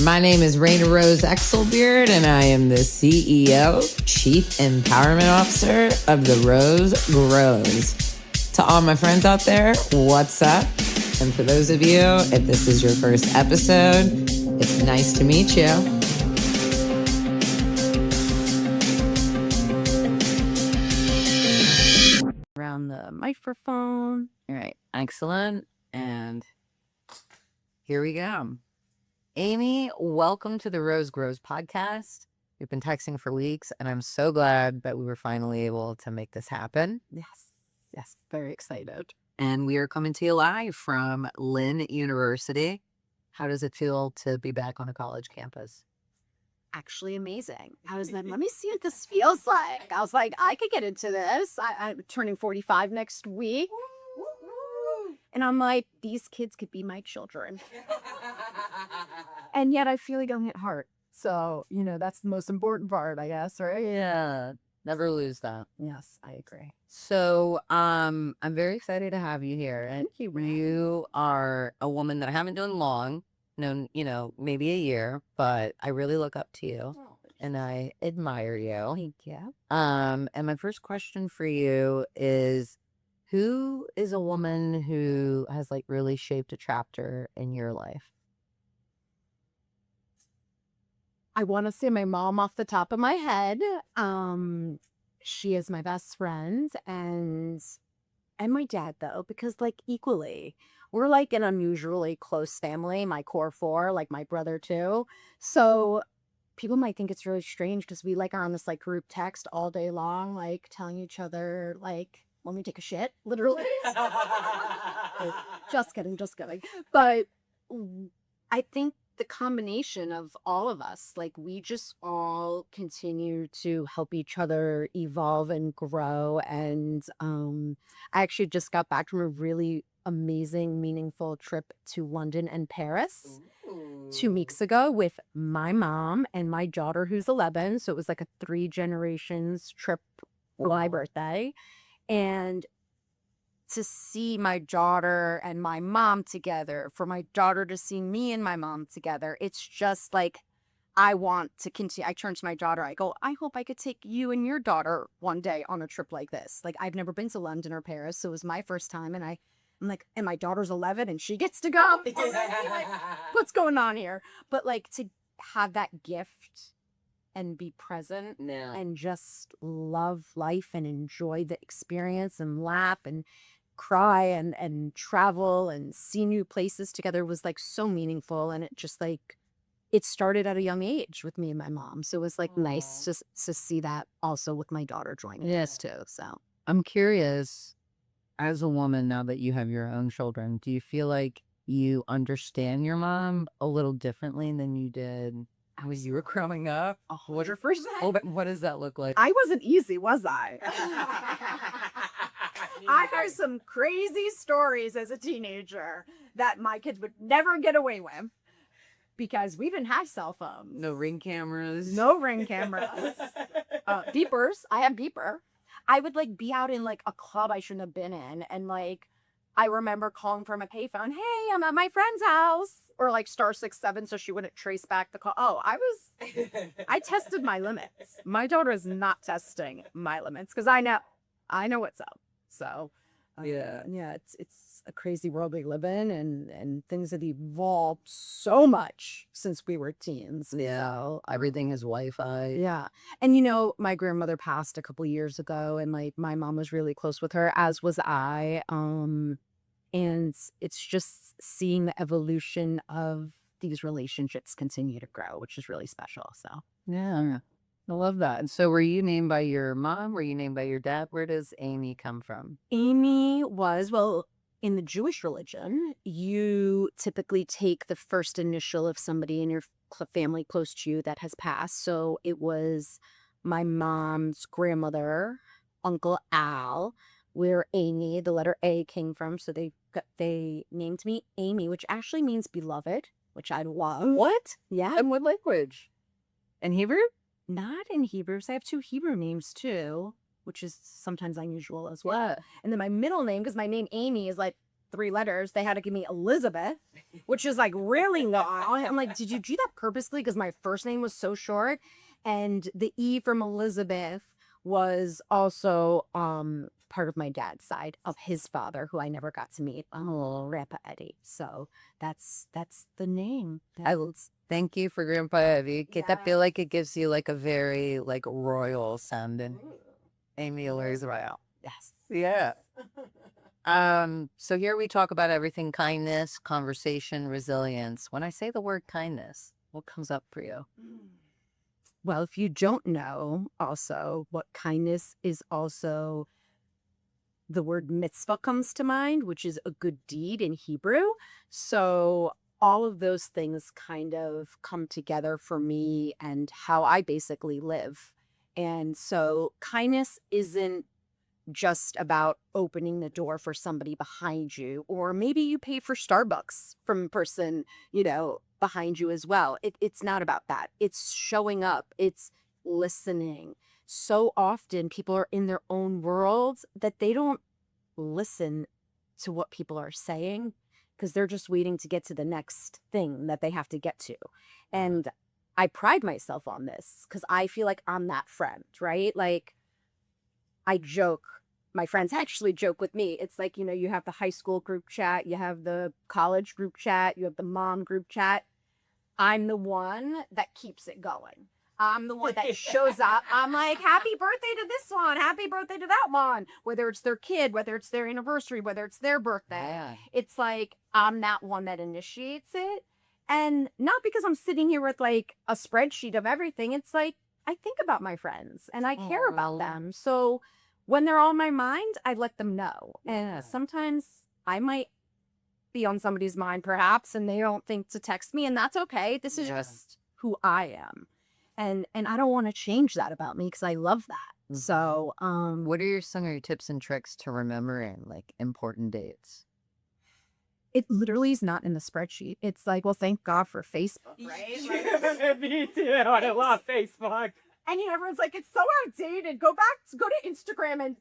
My name is Raina Rose Exelbeard, and I am the CEO, Chief Empowerment Officer of the Rose Grows. To all my friends out there, what's up? And for those of you, if this is your first episode, it's nice to meet you. Around the microphone. All right, excellent. And here we go. Amy, welcome to the Rose Grows podcast. We've been texting for weeks, and I'm so glad that we were finally able to make this happen. Yes, very excited. And we are coming to you live from Lynn University. How does it feel to be back on a college campus? Actually amazing. I was like, let me see what this feels like. I was like, I could get into this. I'm turning 45 next week. And I'm like, these kids could be my children. And yet I feel like I'm at heart. So, that's the most important part, I guess, right? Yeah, never lose that. Yes, I agree. So I'm very excited to have you here. And you are a woman that I haven't known long, maybe a year, but I really look up to you and I admire you. Thank you. And my first question for you is, who is a woman who has really shaped a chapter in your life? I want to say my mom off the top of my head. She is my best friend, and my dad though, because equally, we're an unusually close family. My core four, my brother too. So people might think it's really strange because we are on this group text all day long, telling each other when we take a shit, literally. Just kidding. But I think the combination of all of us, we just all continue to help each other evolve and grow. And I actually just got back from a really amazing, meaningful trip to London and Paris 2 weeks ago with my mom and my daughter, who's 11. So it was a 3 generations trip for my birthday. And to see my daughter and my mom together, for my daughter to see me and my mom together, it's just I want to continue. I turn to my daughter, I go, I hope I could take you and your daughter one day on a trip like this. I've never been to London or Paris, so it was my first time, and I'm like, and my daughter's 11 and she gets to go. What's going on here? But to have that gift and be present and just love life and enjoy the experience and laugh and cry and travel and see new places together was so meaningful. And it just it started at a young age with me and my mom. So it was nice to see that also with my daughter joining us too. So I'm curious, as a woman, now that you have your own children, do you feel like you understand your mom a little differently than you did as you were growing up? What's your first? What does that look like? I wasn't easy, was I? I heard some crazy stories as a teenager that my kids would never get away with because we didn't have cell phones. No ring cameras. Beepers. I have beeper. I would be out in a club I shouldn't have been in, and I remember calling from a payphone, hey, I'm at my friend's house, or *67 so she wouldn't trace back the call. Oh, I tested my limits. My daughter is not testing my limits because I know what's up. So it's a crazy world we live in, and things have evolved so much since we were teens. Yeah, so, everything is Wi-Fi. Yeah. And my grandmother passed a couple years ago, and my mom was really close with her, as was I. And it's just seeing the evolution of these relationships continue to grow, which is really special. So yeah, I love that. And so were you named by your mom? Were you named by your dad? Where does Amy come from? Amy was, in the Jewish religion, you typically take the first initial of somebody in your family close to you that has passed. So it was my mom's grandmother, Uncle Al, where Amy, the letter A, came from. So they named me Amy, which actually means beloved, which I love. What? Yeah. In what language? In Hebrew? Not in Hebrew. So I have 2 Hebrew names too, which is sometimes unusual as well. And then my middle name, because my name Amy is 3 letters. They had to give me Elizabeth, which is like really long. I'm like, did you do that purposely? Because my first name was so short. And the E from Elizabeth was also part of my dad's side of his father, who I never got to meet. Oh, Grandpa Eddie. So that's the name. Thank you for Grandpa Eddie. I Yeah. feel like it gives you like a very like royal sounding. Amy Lur's royal. Yes. Yeah. So here we talk about everything: kindness, conversation, resilience. When I say the word kindness, what comes up for you? Well, if you don't know also what kindness is, also the word mitzvah comes to mind, which is a good deed in Hebrew. So all of those things kind of come together for me and how I basically live. And so kindness isn't just about opening the door for somebody behind you, or maybe you pay for Starbucks from a person, behind you as well. It's not about that. It's showing up. It's listening. So often people are in their own worlds that they don't listen to what people are saying because they're just waiting to get to the next thing that they have to get to. And I pride myself on this because I feel like I'm that friend, right? Like, I joke. My friends actually joke with me. It's like, you have the high school group chat, you have the college group chat, you have the mom group chat. I'm the one that keeps it going. I'm the one that shows up. I'm like, happy birthday to this one, happy birthday to that one. Whether it's their kid, whether it's their anniversary, whether it's their birthday. Yeah. It's like, I'm that one that initiates it. And not because I'm sitting here with like a spreadsheet of everything. It's like, I think about my friends and I care about them. So when they're on my mind, I let them know. And sometimes I might be on somebody's mind perhaps, and they don't think to text me, and that's okay. This is just who I am. And I don't want to change that about me because I love that. So, What are some of your tips and tricks to remembering like important dates? it literally is not in the spreadsheet. It's like, well, thank God for Facebook, right? Me too. I love Facebook. And everyone's like, it's so outdated. Go to Instagram and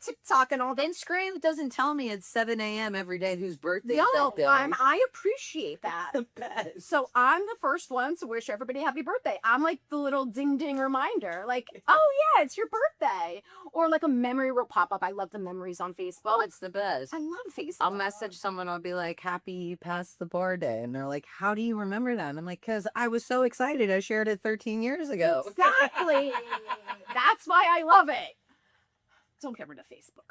TikTok and all that. Instagram doesn't tell me it's 7 a.m. every day whose birthday is No, that day. I appreciate that. The best. So I'm the first one to wish everybody happy birthday. I'm like the little ding ding reminder, like, oh yeah, it's your birthday. Or like a memory will pop up. I love the memories on Facebook. Well, it's the best. I love Facebook. I'll message someone, I'll be like, happy past the bar day. And they're like, how do you remember that? And I'm like, because I was so excited. I shared it 13 years ago. Exactly. That's why I love it. Don't get rid of Facebook.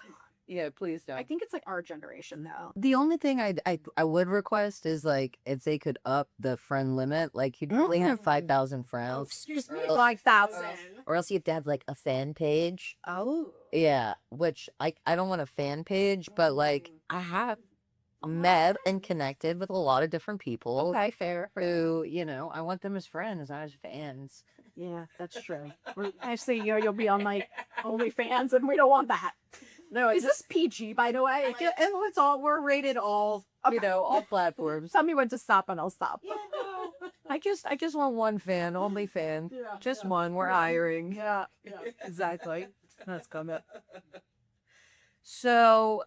Yeah, please don't. I think it's like our generation though. The only thing I would request is like if they could up the friend limit, like you'd only have 5,000 friends. Excuse me, 5,000. Or else you have to have like a fan page. Oh. Yeah, which I don't want a fan page, but like I have met and connected with a lot of different people Okay, fair. who, I want them as friends, not as fans. Yeah, that's true. Actually, you'll be on like OnlyFans, and we don't want that. No, Is this PG, by the way? it's all, we're rated all, all platforms. Tell me when to stop and I'll stop. Yeah, no. I just want one fan, only fan. Yeah, Just one. We're hiring. Yeah, Exactly. That's coming. So,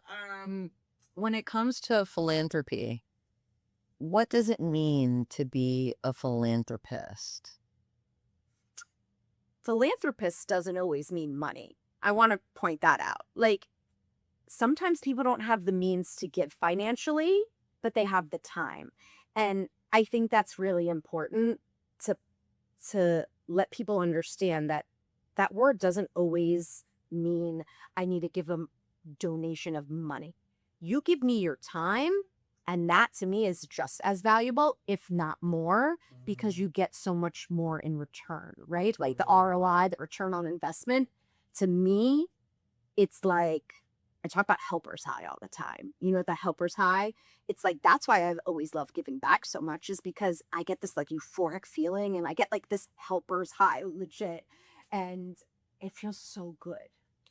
when it comes to philanthropy, what does it mean to be a philanthropist? Philanthropist doesn't always mean money. I want to point that out. Like, sometimes people don't have the means to give financially, but they have the time. And I think that's really important to let people understand that that word doesn't always mean I need to give a donation of money. You give me your time, and that to me is just as valuable, if not more, because you get so much more in return, right? Like the ROI, the return on investment. To me, it's like, I talk about helper's high all the time. The helper's high? It's like, that's why I've always loved giving back so much, is because I get this like euphoric feeling and I get like this helper's high, legit. And it feels so good.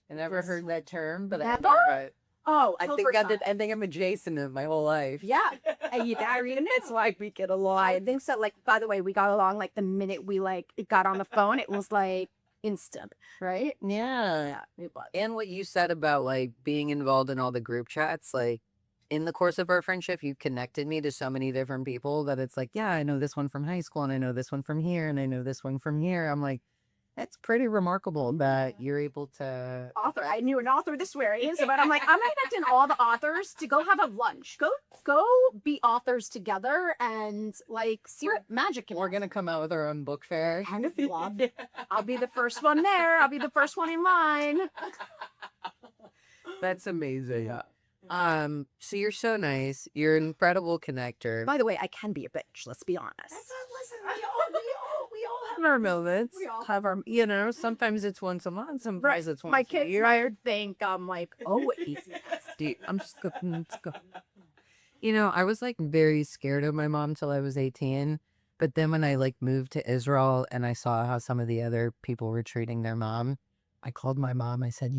I never heard that term, but Never? I think I'm adjacent to my whole life. Yeah. And it's like we get along. I think so. Like, by the way, we got along like the minute we got on the phone, it was like instant, right? Yeah. It was. And what you said about like being involved in all the group chats, like in the course of our friendship, you connected me to so many different people that it's like, yeah, I know this one from high school and I know this one from here and I know this one from here. I'm like, that's pretty remarkable that you're able to. Author. I knew an author this where he is, but I'm like, I'm connecting all the authors to go have a lunch. Go be authors together and like see what magic can. We're gonna come out with our own book fair. Kind of love. I'll be the first one there. I'll be the first one in line. That's amazing. So you're so nice. You're an incredible connector. By the way, I can be a bitch. Let's be honest. Listen, we all have our moments. We all have our, sometimes it's once a month, sometimes it's once My a kids year. I think I'm like, oh, Dude, I'm just going, let's go. I was like very scared of my mom till I was 18. But then when I like moved to Israel and I saw how some of the other people were treating their mom, I called my mom. I said,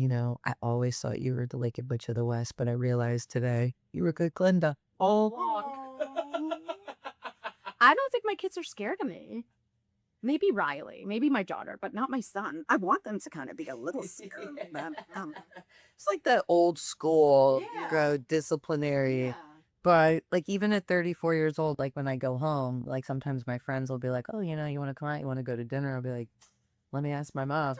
I always thought you were the Wicked Witch of the West, but I realized today you were good Glinda all along. I don't think my kids are scared of me. Maybe Riley, maybe my daughter, but not my son. I want them to kind of be a little scared. But, It's like the old school disciplinary. But like even at 34 years old, like when I go home, like sometimes my friends will be like, oh, you want to come out? You want to go to dinner? I'll be like, let me ask my mom.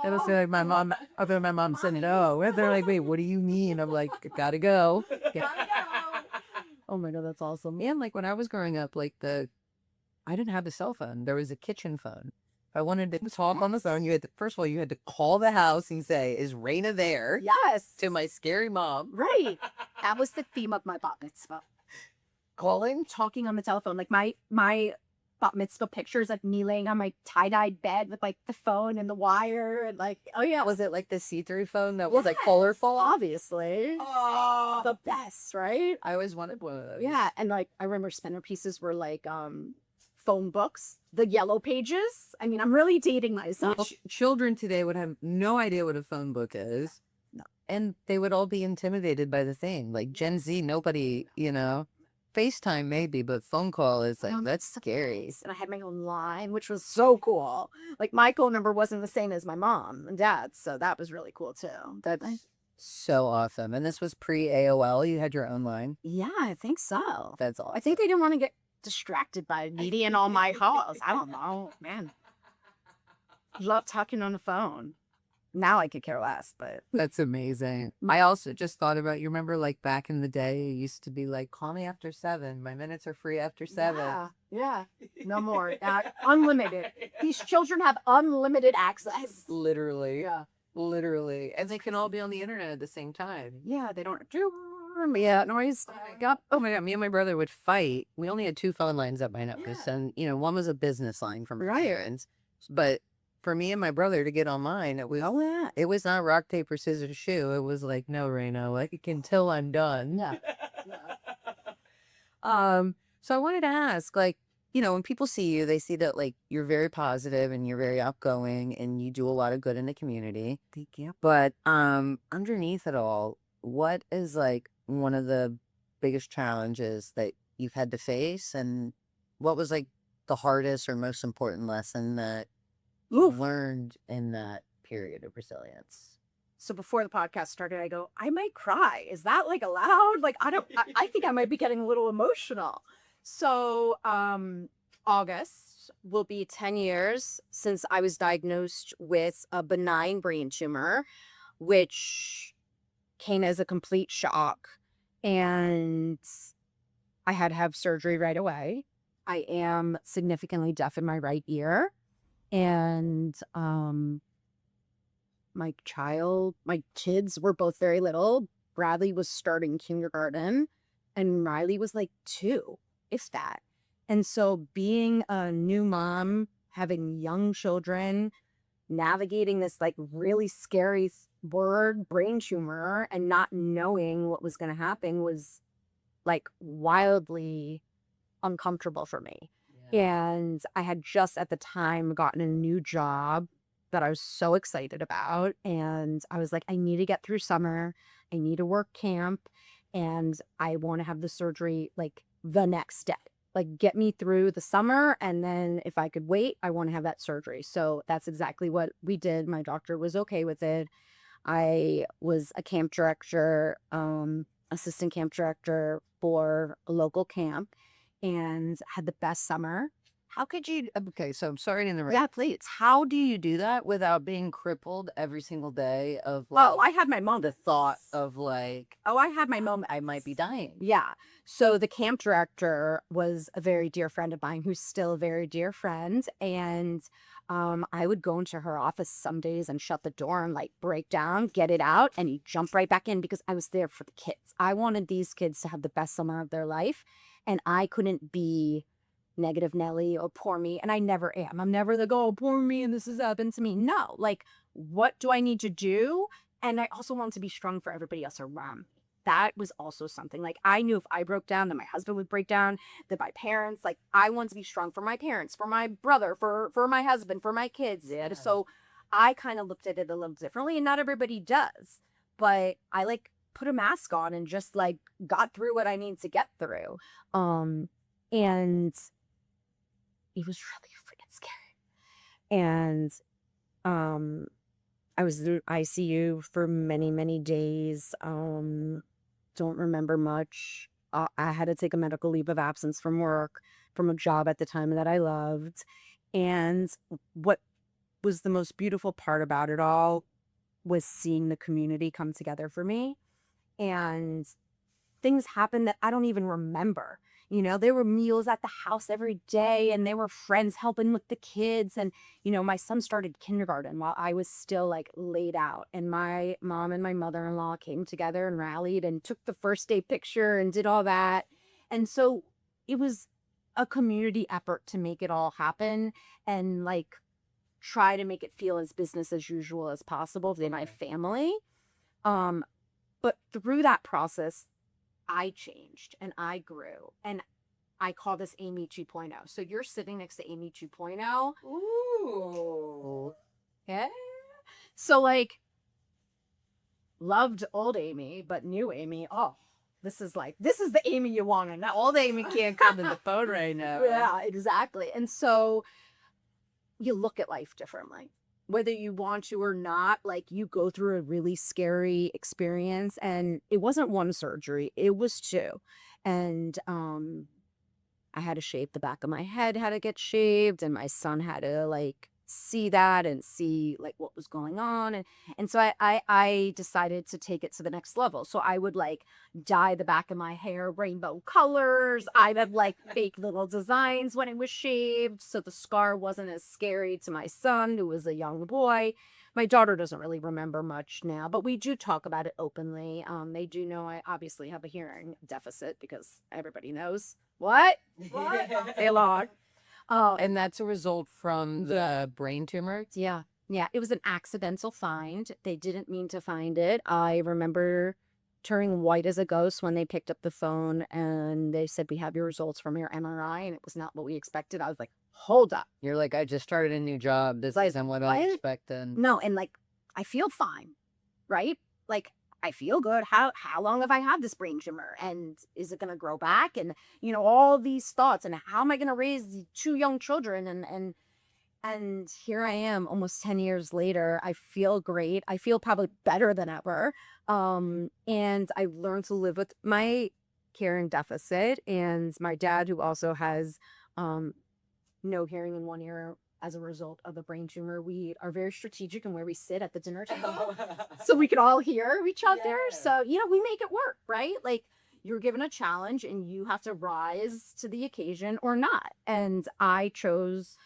It'll say like my mom, other my mom said no. And they're like, wait, what do you mean? I'm like, gotta go. Oh my God, that's awesome. And like when I was growing up, like I didn't have a cell phone. There was a kitchen phone. If I wanted to talk on the phone, first of all, you had to call the house and say, is Raina there? yes. To my scary mom. Right. That was the theme of my bat mitzvah. Calling? Talking on the telephone. Like my bat mitzvah pictures of me laying on my tie-dyed bed with like the phone and the wire and like, oh yeah. Was it like the see-through phone that was like colorful? Obviously. Oh. The best, right? I always wanted one of those. Yeah. And like, I remember centerpieces were like, phone books, the yellow pages. I mean, I'm really dating myself. Children today would have no idea what a phone book is. No. And they would all be intimidated by the thing. Like Gen Z, nobody, FaceTime maybe, but phone call is like, that's scary. And I had my own line, which was so cool. Like my phone number wasn't the same as my mom and dad's. So that was really cool too. That's so awesome. And this was pre-AOL. You had your own line? Yeah, I think so. That's awesome. I think they didn't want to get distracted by needy and all my calls. I don't know, man. Love talking on the phone. Now I could care less, but that's amazing. I also just thought about, you remember like back in the day, it used to be like, call me after 7. My minutes are free after 7. Yeah. No more. Unlimited. These children have unlimited access. Literally. Yeah. Literally. And they can all be on the internet at the same time. Yeah, they don't do noise. Oh my God, me and my brother would fight. We only had 2 phone lines at my house, and one was a business line from my parents. But for me and my brother to get online, it was not rock, paper, scissors, shoe. It was like, no, Raina, like until I'm done. Yeah. So I wanted to ask, like, when people see you, they see that like you're very positive and you're very outgoing and you do a lot of good in the community. Thank you. But underneath it all, what is like one of the biggest challenges that you've had to face, and what was like the hardest or most important lesson that you learned in that period of resilience? So before the podcast started, I go, I might cry. Is that like allowed? Like, I think I might be getting a little emotional. So August will be 10 years since I was diagnosed with a benign brain tumor, which came as a complete shock. And I had to have surgery right away. I am significantly deaf in my right ear. And my kids were both very little. Bradley was starting kindergarten and Riley was like 2, if that. And so being a new mom, having young children, navigating this like really scary brain tumor and not knowing what was going to happen was like wildly uncomfortable for me. Yeah. And I had just at the time gotten a new job that I was so excited about. And I was like, I need to get through summer. I need to work camp. And I want to have the surgery like the next day. Like get me through the summer. And then if I could wait, I want to have that surgery. So that's exactly what we did. My doctor was okay with it. I was a camp director assistant camp director for a local camp and had the best summer. How could you? Okay, so I'm sorry to interrupt. Yeah, please. How do you do that without being crippled every single day of Well, like I had my the moments. thought of like Oh, I had my moments. I might be dying? Yeah. So the camp director was a very dear friend of mine who's still a very dear friend. And I would go into her office some days and shut the door and like break down, get it out, and you jump right back in because I was there for the kids. I wanted these kids to have the best summer of their life. And I couldn't be negative Nelly or poor me. And I never am. I'm never like, oh, poor me and this has happened to me. No, like, what do I need to do? And I also want to be strong for everybody else around me. That was also something like I knew if I broke down, that my husband would break down, that my parents, like I want to be strong for my parents, for my brother, for my husband, for my kids. Yeah. So I kind of looked at it a little differently, and not everybody does. But I like put a mask on and just like got through what I need to get through. And it was really freaking scary. And I was in ICU for many, many days. Don't remember much. I had to take a medical leave of absence from work, from a job at the time that I loved. And what was the most beautiful part about it all was seeing the community come together for me. And things happened that I don't even remember. You know, there were meals at the house every day, and there were friends helping with the kids. And, you know, my son started kindergarten while I was still like laid out. And my mom and my mother-in-law came together and rallied and took the first day picture and did all that. And so it was a community effort to make it all happen and like try to make it feel as business as usual as possible for my family. But through that process, I changed and I grew, and I call this Amy 2.0. So you're sitting next to Amy 2.0. Ooh. Yeah. So like loved old Amy, but new Amy. Oh, this is the Amy you want to know. Old Amy can't come in the phone right now. Yeah, exactly. And so you look at life differently. Whether you want to or not, like you go through a really scary experience, and it wasn't one surgery, it was two. And I had to shave the back of my head, had to get shaved, and my son had to like see that and see like what was going on. And so I decided to take it to the next level. So I would like dye the back of my hair rainbow colors. I'd have like fake little designs when it was shaved, so the scar wasn't as scary to my son, who was a young boy. My daughter doesn't really remember much now, but we do talk about it openly. They do know I obviously have a hearing deficit because everybody knows. What? Say log. And that's a result from the brain tumor? Yeah. Yeah. It was an accidental find. They didn't mean to find it. I remember turning white as a ghost when they picked up the phone and they said, "We have your results from your MRI." And it was not what we expected. I was like, hold up. You're like, I just started a new job. This isn't what I expected. No. And like, I feel fine. Right? Like, I feel good. How long have I had this brain tumor? And is it going to grow back? And, you know, all these thoughts. And how am I going to raise two young children? And here I am almost 10 years later. I feel great. I feel probably better than ever. And I've learned to live with my hearing deficit. And my dad, who also has no hearing in one ear as a result of the brain tumor, we are very strategic in where we sit at the dinner table so we can all hear each other. Yeah. So, you know, we make it work, right? Like you're given a challenge and you have to rise to the occasion or not. And I chose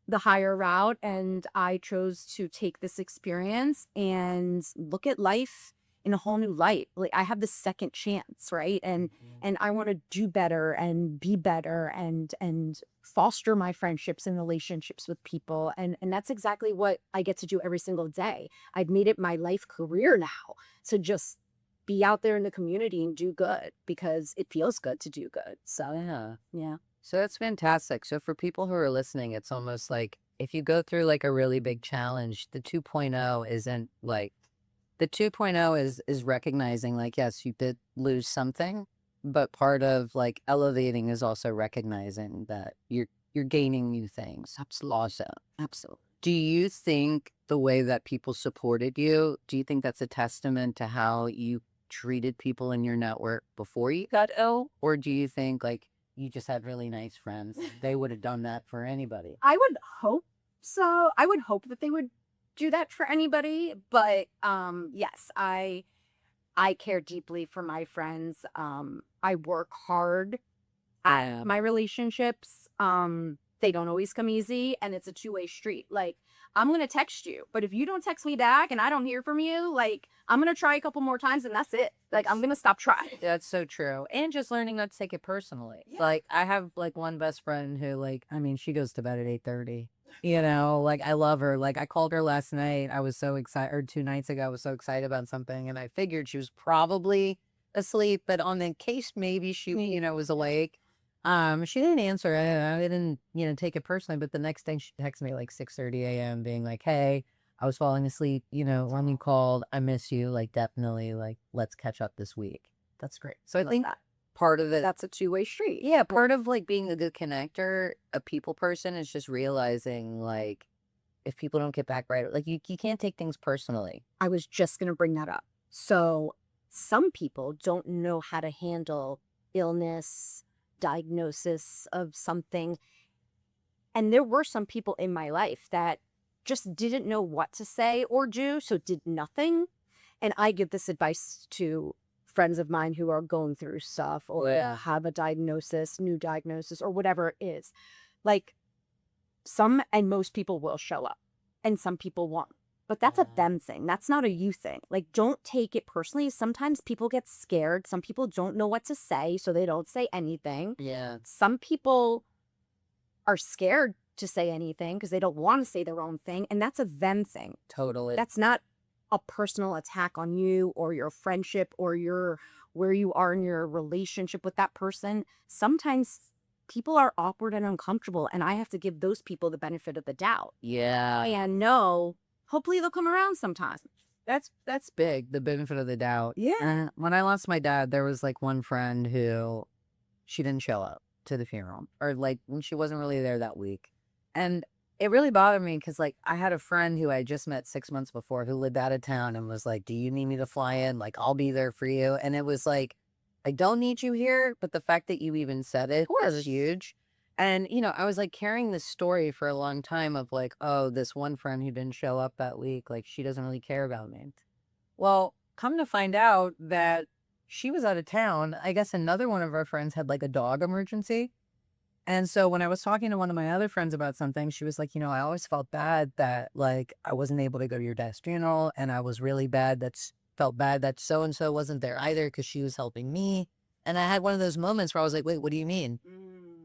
the higher route, and I chose to take this experience and look at life in a whole new light. Like I have the second chance, right? And I want to do better and be better and foster my friendships and relationships with people. And that's exactly what I get to do every single day. I've made it my life career now to just be out there in the community and do good because it feels good to do good. So yeah. So that's fantastic. So for people who are listening, it's almost like if you go through like a really big challenge, the 2.0 isn't like the 2.0 is recognizing like, yes, you did lose something, but part of like elevating is also recognizing that you're gaining new things. Absolutely. Absolutely. Do you think the way that people supported you, do you think that's a testament to how you treated people in your network before you got ill? Or do you think like you just had really nice friends? They would have done that for anybody. I would hope so. I would hope that they would do that for anybody. But yes, I care deeply for my friends. I work hard at my relationships. They don't always come easy, and it's a two-way street. Like, I'm gonna text you, but if you don't text me back and I don't hear from you, like, I'm gonna try a couple more times and that's it. Like, I'm gonna stop trying. That's so true. And just learning not to take it personally. Yeah. Like I have like one best friend who like, I mean, she goes to bed at 8:30. You know, like I love her. Like I called her last night. I was so excited, or 2 nights ago, I was so excited about something and I figured she was probably asleep, but on the case maybe she, was awake. She didn't answer. I didn't, take it personally, but the next thing she texted me like 6:30 a.m. being like, "Hey, I was falling asleep, when you called, I miss you. Like, definitely, like, let's catch up this week." That's great. So I think part of it, That's a two-way street. yeah, part of like being a good connector, a people person is just realizing like if people don't get back right, like you can't take things personally. I was just going to bring that up. So some people don't know how to handle illness, diagnosis of something. And there were some people in my life that just didn't know what to say or do, so did nothing. And I give this advice to friends of mine who are going through stuff or have a diagnosis, new diagnosis, or whatever it is. Like, some and most people will show up and some people won't. But that's a them thing. That's not a you thing. Like, don't take it personally. Sometimes people get scared. Some people don't know what to say, so they don't say anything. Yeah. Some people are scared to say anything because they don't want to say their own thing. And that's a them thing. Totally. That's not a personal attack on you or your friendship or where you are in your relationship with that person. Sometimes people are awkward and uncomfortable, and I have to give those people the benefit of the doubt. Yeah. And no, hopefully they'll come around sometime. That's big, the benefit of the doubt. Yeah. When I lost my dad, there was like one friend who she didn't show up to the funeral, or like when she wasn't really there that week. And it really bothered me because like I had a friend who I just met 6 months before who lived out of town and was like, "Do you need me to fly in? Like, I'll be there for you." And it was like, I don't need you here, but the fact that you even said it was huge. And, I was like carrying this story for a long time of like, oh, this one friend who didn't show up that week, like she doesn't really care about me. Well, come to find out that she was out of town. I guess another one of our friends had like a dog emergency. And so when I was talking to one of my other friends about something, she was like, I always felt bad that like I wasn't able to go to your dad's funeral. And I was really felt bad that so-and-so wasn't there either because she was helping me. And I had one of those moments where I was like, wait, what do you mean?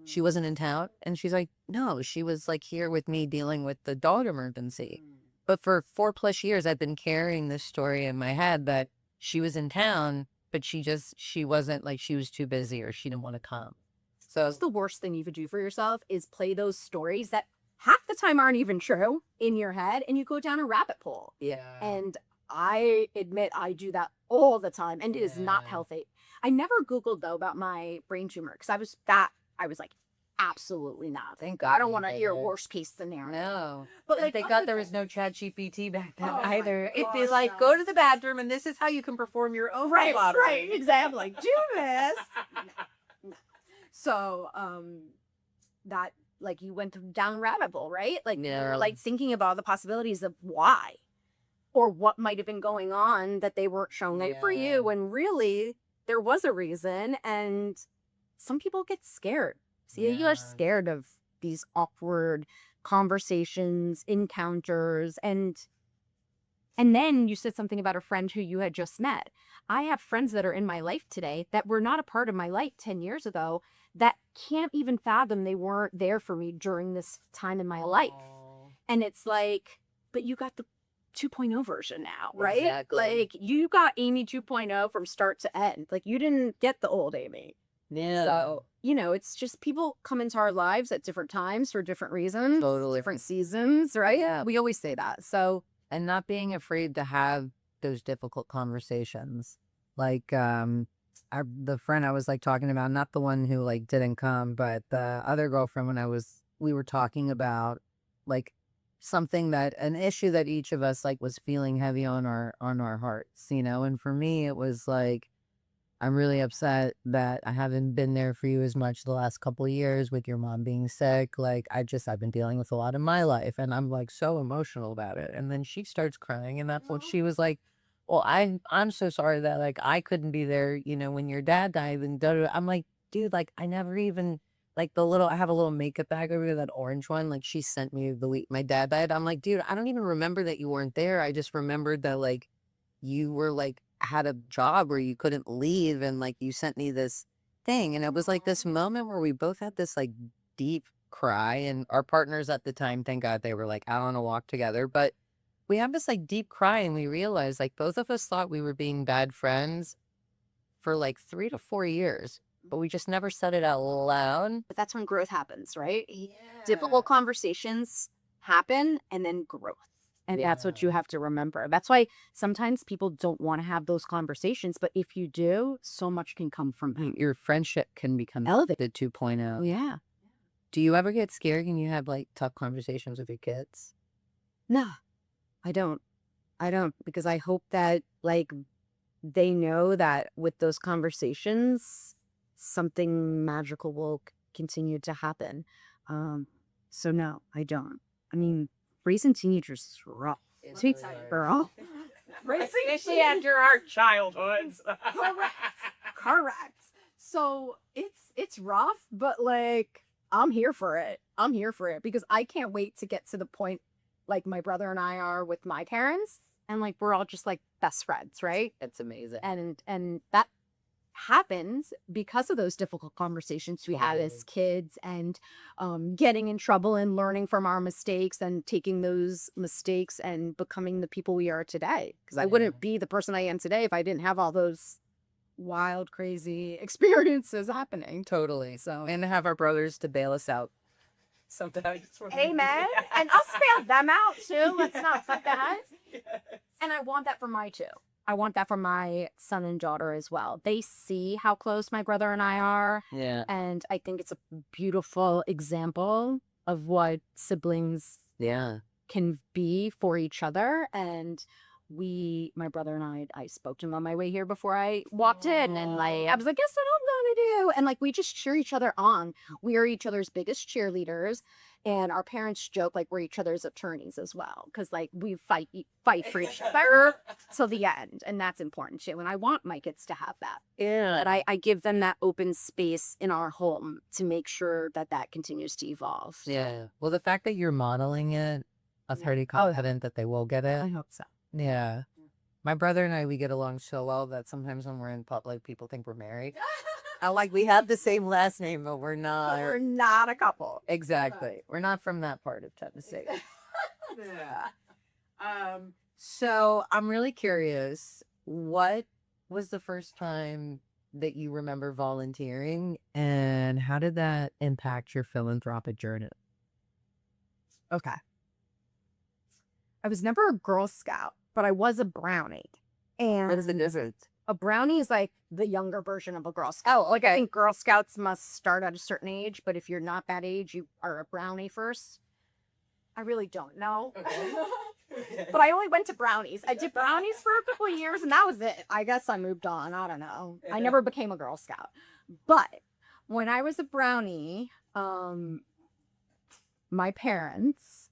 She wasn't in town? And she's like, no, she was like here with me dealing with the dog emergency. But for 4+ years, I've been carrying this story in my head that she was in town, but she wasn't, like, she was too busy or she didn't want to come. So That's the worst thing you could do for yourself is play those stories that half the time aren't even true in your head, and you go down a rabbit hole. yeah. And I admit I do that all the time, and it is not healthy. I never Googled though about my brain tumor because I was like, absolutely not. Thank God. I don't want to hear worst case scenario. No. But like, thank God there was no Chat GPT back then either. It'd be gosh, like, no. go to the bathroom and this is how you can perform your own right, lottery. exactly. Like, do this. So, that like you went down rabbit hole, right? Like, Yeah. like thinking about the possibilities of why or what might have been going on that they weren't showing it for you when really there was a reason. And some people get scared. See, you are scared of these awkward conversations, encounters, and then you said something about a friend who you had just met. I have friends that are in my life today that were not a part of my life 10 years ago that can't even fathom they weren't there for me during this time in my life. And it's like, but you got the 2.0 version now, right? Exactly. Like, you got Amy 2.0 from start to end. Like, you didn't get the old Amy. Yeah. So, it's just people come into our lives at different times for different reasons. Totally. Different seasons, right? Yeah. We always say that. So, And not being afraid to have those difficult conversations. Like, the friend I was like talking about, not the one who like didn't come, but the other girlfriend we were talking about like something that an issue that each of us like was feeling heavy on our hearts, you know. And for me, it was like, I'm really upset that I haven't been there for you as much the last couple of years with your mom being sick. Like, I've been dealing with a lot in my life, and I'm like so emotional about it. And then she starts crying, and that's what she was like, well, I'm so sorry that like I couldn't be there, you know, when your dad died. And da, da, da." I'm like, dude, like I never even like I have a little makeup bag over there, that orange one. Like she sent me the week my dad died. I'm like, dude, I don't even remember that you weren't there. I just remembered that like you were like had a job where you couldn't leave, and like you sent me this thing, and it was like this moment where we both had this like deep cry, and our partners at the time, thank God, they were like out on a walk together, but we have this like deep cry, and we realized like both of us thought we were being bad friends for like 3 to 4 years, but we just never said it out loud. But that's when growth happens, right? Difficult conversations happen and then growth. And that's what you have to remember. That's why sometimes people don't want to have those conversations, but if you do, so much can come from it. Your friendship can become Elevated. 2.0. Yeah. Do you ever get scared when you have like tough conversations with your kids? No, I don't. Because I hope that like they know that with those conversations, something magical will continue to happen. So no, I don't. I mean, raising teenagers is rough. It's Take really hard. girl. Especially after our childhoods. Correct. So it's rough, but like I'm here for it. I'm here for it because I can't wait to get to the point like my brother and I are with my parents, and like we're all just like best friends, right? It's amazing. And that happens because of those difficult conversations we had as kids, and getting in trouble and learning from our mistakes and taking those mistakes and becoming the people we are today. Because I wouldn't be the person I am today if I didn't have all those wild, crazy experiences happening. Totally. So, and to have our brothers to bail us out. Sometimes. Amen. And I'll bail them out too. Let's not forget that. And I want that for my two. I want that for my son and daughter as well. They see how close my brother and I are. Yeah. And I think it's a beautiful example of what siblings Yeah. can be for each other. And my brother and I spoke to him on my way here before I walked in, and like I was like, guess what I'm gonna do? And like we just cheer each other on. We are each other's biggest cheerleaders, and our parents joke like we're each other's attorneys as well, because like we fight for each other till the end, and that's important too. And I want my kids to have that. Yeah. But I give them that open space in our home to make sure that continues to evolve. Yeah. Well, the fact that you're modeling it, I'm pretty confident that they will get it. I hope so. Yeah. My brother and I, we get along so well that sometimes when we're in public, people think we're married. I like, we have the same last name, but we're not. We're not a couple. Exactly. We're not from that part of Tennessee. Yeah. So I'm really curious, what was the first time that you remember volunteering, and how did that impact your philanthropic journey? Okay. I was never a Girl Scout, but I was a brownie. And What is the difference? a brownie is like the younger version of a Girl Scout. I think Girl Scouts must start at a certain age, but if you're not that age, you are a brownie first. I really don't know. But I only went to brownies. I did brownies for a couple of years, and that was it. I guess I moved on. I don't know. I never became a Girl Scout. But when I was a brownie, my parents,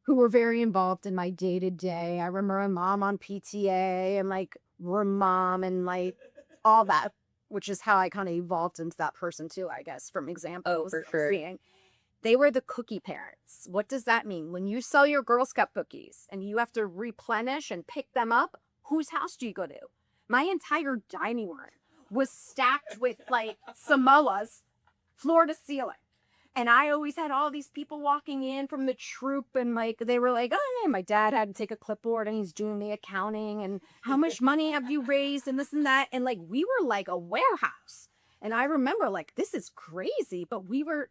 who were very involved in my day-to-day. I remember my mom on PTA and like mom and like all that, which is how I kind of evolved into that person too, I guess, from examples. for sure. Seeing. They were the cookie parents. What does that mean? When you sell your Girl Scout cookies and you have to replenish and pick them up, whose house do you go to? My entire dining room was stacked with like Samoas, floor to ceiling. And I always had all these people walking in from the troop, and like they were like, oh, yeah, my dad had to take a clipboard and he's doing the accounting and how much money have you raised and this and that. And like we were like a warehouse. And I remember like, this is crazy. But we were,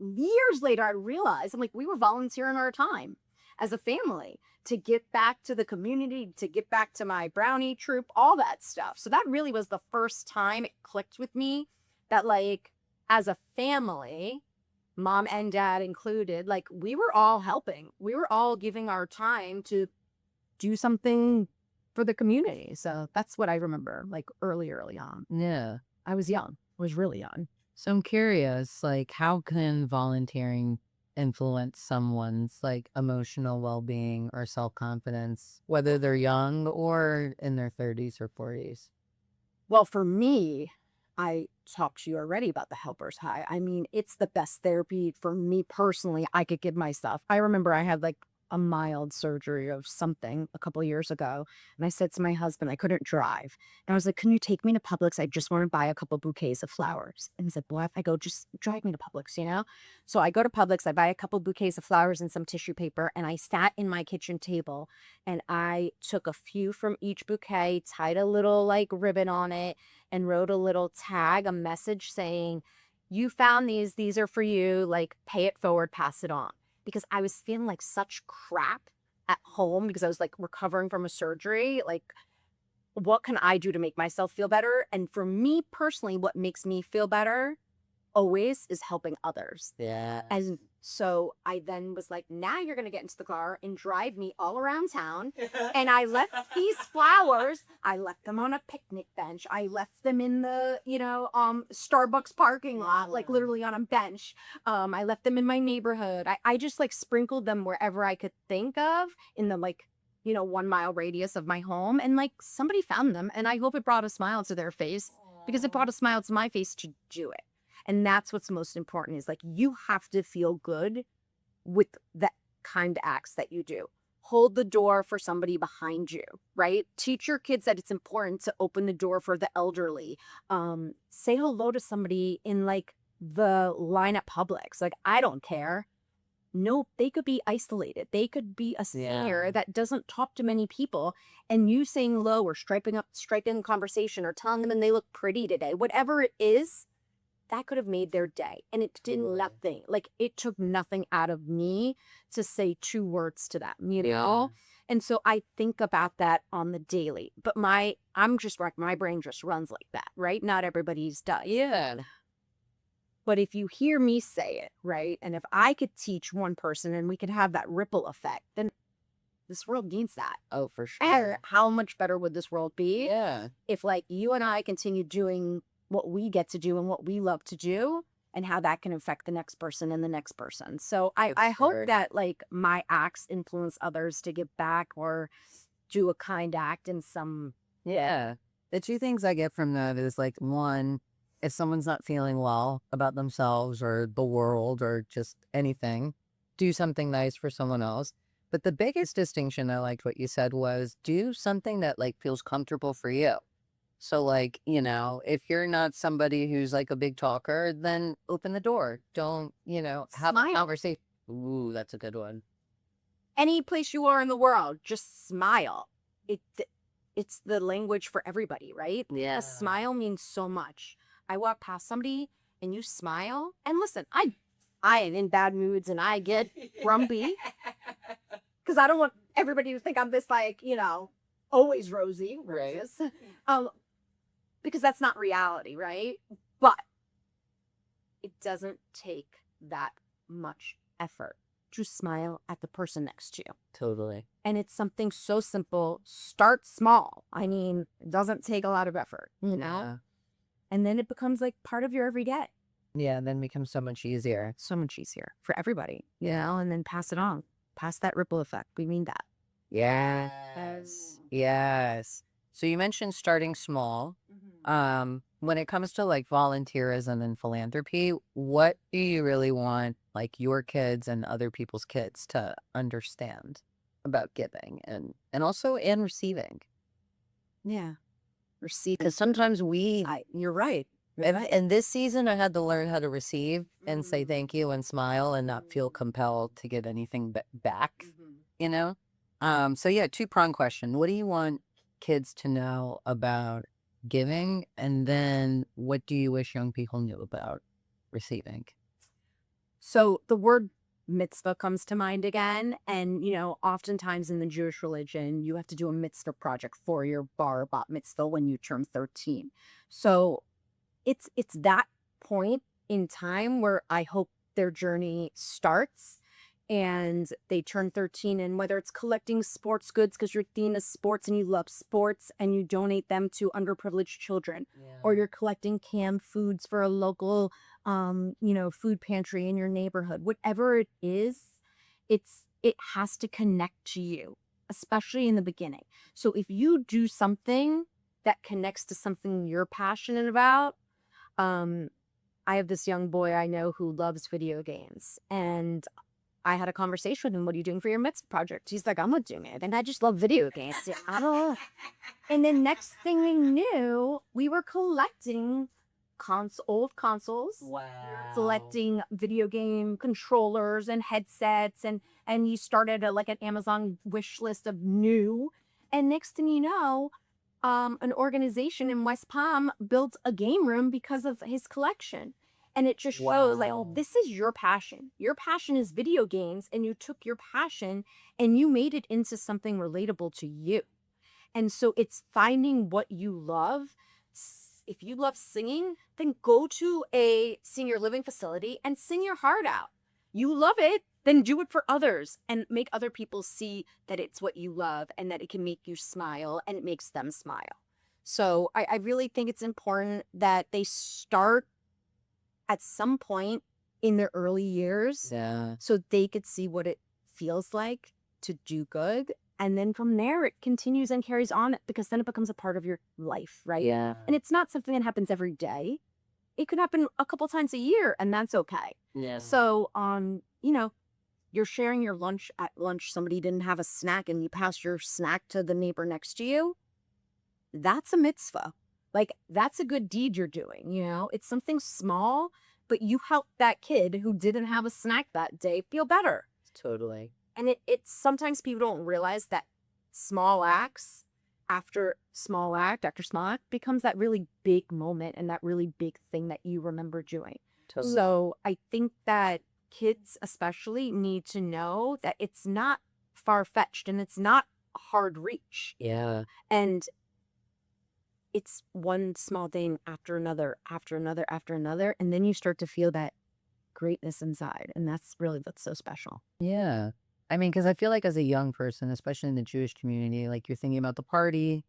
years later, I realized, I'm like, we were volunteering our time as a family to get back to the community, to get back to my brownie troop, all that stuff. So that really was the first time it clicked with me that like, as a family, mom and dad included, like we were all helping. We were all giving our time to do something for the community. So that's what I remember, like early on. Yeah. I was young. I was really young. So I'm curious, like, how can volunteering influence someone's like emotional well-being or self-confidence, whether they're young or in their 30s or 40s? Well, for me, I talked to you already about the helper's high. I mean, it's the best therapy for me personally I could give myself. I remember I had like a mild surgery of something a couple years ago. And I said to my husband, I couldn't drive. And I was like, can you take me to Publix? I just want to buy a couple bouquets of flowers. And he said, well, if I go, just drive me to Publix, you know? So I go to Publix, I buy a couple bouquets of flowers and some tissue paper. And I sat in my kitchen table and I took a few from each bouquet, tied a little like ribbon on it, and wrote a little tag, a message saying, you found these are for you, like pay it forward, pass it on. Because I was feeling like such crap at home because I was like recovering from a surgery. Like, what can I do to make myself feel better? And for me personally, what makes me feel better always is helping others. Yeah. And so I then was like, now you're going to get into the car and drive me all around town. And I left these flowers. I left them on a picnic bench. I left them in the, Starbucks parking lot, like literally on a bench. I left them in my neighborhood. I just like sprinkled them wherever I could think of in the 1 mile radius of my home. And like somebody found them. And I hope it brought a smile to their face because it brought a smile to my face to do it. And that's what's most important is like you have to feel good with that kind acts that you do. Hold the door for somebody behind you, right? Teach your kids that it's important to open the door for the elderly. Say hello to somebody in like the line at Publix. Like, I don't care. No, they could be isolated. They could be a senior that doesn't talk to many people. And you saying hello or striking a conversation or telling them they look pretty today, whatever it is, that could have made their day. And it did nothing. Like, it took nothing out of me to say 2 words to them, you know? And so I think about that on the daily. But my brain just runs like that, right? Not everybody's does. Yeah. But if you hear me say it, right? And if I could teach one person and we could have that ripple effect, then this world needs that. Oh, for sure. And how much better would this world be Yeah. if like you and I continue doing what we get to do and what we love to do and how that can affect the next person and the next person. So I hope that like my acts influence others to give back or do a kind act in some. Yeah. The 2 things I get from that is like, one, if someone's not feeling well about themselves or the world or just anything, do something nice for someone else. But the biggest distinction, I liked what you said, was do something that like feels comfortable for you. So like, if you're not somebody who's like a big talker, then open the door. Don't, have Smile. a conversation. Ooh, that's a good one. Any place you are in the world, just smile. It's the language for everybody, right? Yeah. A smile means so much. I walk past somebody and you smile. And listen, I am in bad moods and I get grumpy because I don't want everybody to think I'm this like, always rosy. Right. Because that's not reality, right? But it doesn't take that much effort to smile at the person next to you. Totally. And it's something so simple. Start small. I mean, it doesn't take a lot of effort, Yeah. And then it becomes like part of your everyday. Yeah, and then becomes so much easier. So much easier for everybody, and then pass it on. Pass that ripple effect. We mean that. Yes. Yes. So you mentioned starting small. When it comes to like volunteerism and philanthropy, what do you really want like your kids and other people's kids to understand about giving and also in receiving? Yeah. Receive. Because sometimes You're right. and this season I had to learn how to receive and say thank you and smile and not feel compelled to get anything back, So yeah, 2-pronged question. What do you want kids to know about giving? And then what do you wish young people knew about receiving? So the word mitzvah comes to mind again. And, oftentimes in the Jewish religion, you have to do a mitzvah project for your bar bat mitzvah when you turn 13. So it's that point in time where I hope their journey starts and they turn 13, and whether it's collecting sports goods because your theme is sports and you love sports and you donate them to underprivileged children, or you're collecting canned foods for a local food pantry in your neighborhood, whatever it is, it has to connect to you, especially in the beginning. So if you do something that connects to something you're passionate about, I have this young boy I know who loves video games, and I had a conversation with him. What are you doing for your mitzvah project? He's like, I'm not doing it. And I just love video games. Yeah, I don't know. And then next thing we knew, we were collecting old consoles. Wow. Selecting video game controllers and headsets. And he started an Amazon wish list of new. And next thing you know, an organization in West Palm built a game room because of his collection. And it just shows this is your passion. Your passion is video games, and you took your passion and you made it into something relatable to you. And so it's finding what you love. If you love singing, then go to a senior living facility and sing your heart out. You love it, then do it for others and make other people see that it's what you love and that it can make you smile and it makes them smile. So I really think it's important that they start at some point in their early years, so they could see what it feels like to do good. And then from there, it continues and carries on, because then it becomes a part of your life, right? Yeah. And it's not something that happens every day. It could happen a couple times a year, and that's okay. Yeah. So, you're sharing your lunch at lunch. Somebody didn't have a snack and you pass your snack to the neighbor next to you. That's a mitzvah. That's a good deed you're doing, It's something small, but you helped that kid who didn't have a snack that day feel better. Totally. And it's sometimes people don't realize that small acts after small act becomes that really big moment and that really big thing that you remember doing. Totally. So I think that kids especially need to know that it's not far-fetched and it's not a hard reach. Yeah. And it's one small thing after another, after another, after another. And then you start to feel that greatness inside. And that's really what's so special. Yeah. I mean, because I feel like as a young person, especially in the Jewish community, you're thinking about the party,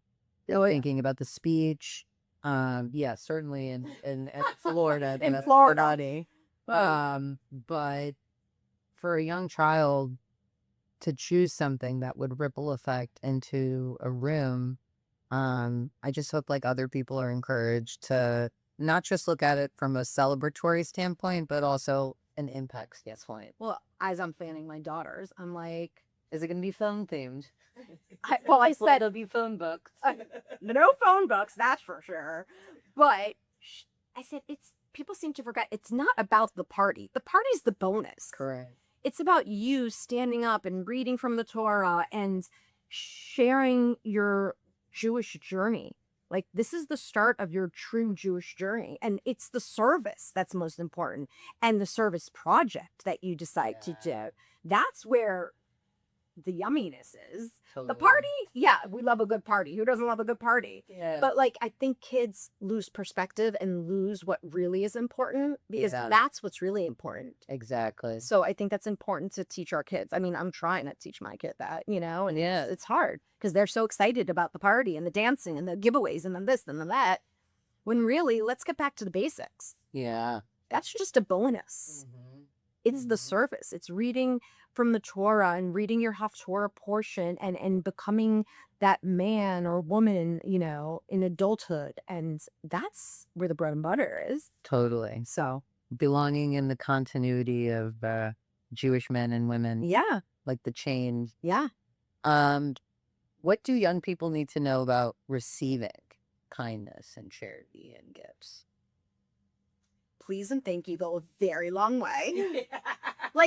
thinking about the speech. Certainly in Florida. In Florida. But for a young child to choose something that would ripple effect into a room, I just hope other people are encouraged to not just look at it from a celebratory standpoint, but also an impact standpoint. Well, as I'm fanning my daughters, I'm like, is it going to be phone themed? I said it'll be phone books. No phone books, that's for sure. But I said, people seem to forget it's not about the party. The party's the bonus. Correct. It's about you standing up and reading from the Torah and sharing your Jewish journey. This is the start of your true Jewish journey. And it's the service that's most important. And the service project that you decide to do. That's where the yumminess is. Totally. The party, yeah, we love a good party. Who doesn't love a good party? Yeah. But I think kids lose perspective and lose what really is important, because that's what's really important. Exactly. So I think that's important to teach our kids. I mean, I'm trying to teach my kid that, and it's hard because they're so excited about the party and the dancing and the giveaways and then this and then that, when really, let's get back to the basics. Yeah. That's just a bonus. Mm-hmm. It's the service. It's reading from the Torah and reading your Haftorah portion and becoming that man or woman, in adulthood. And that's where the bread and butter is. Totally. So belonging in the continuity of Jewish men and women. yeah. The chain. Yeah. What do young people need to know about receiving kindness and charity and gifts? Please and thank you go a very long way.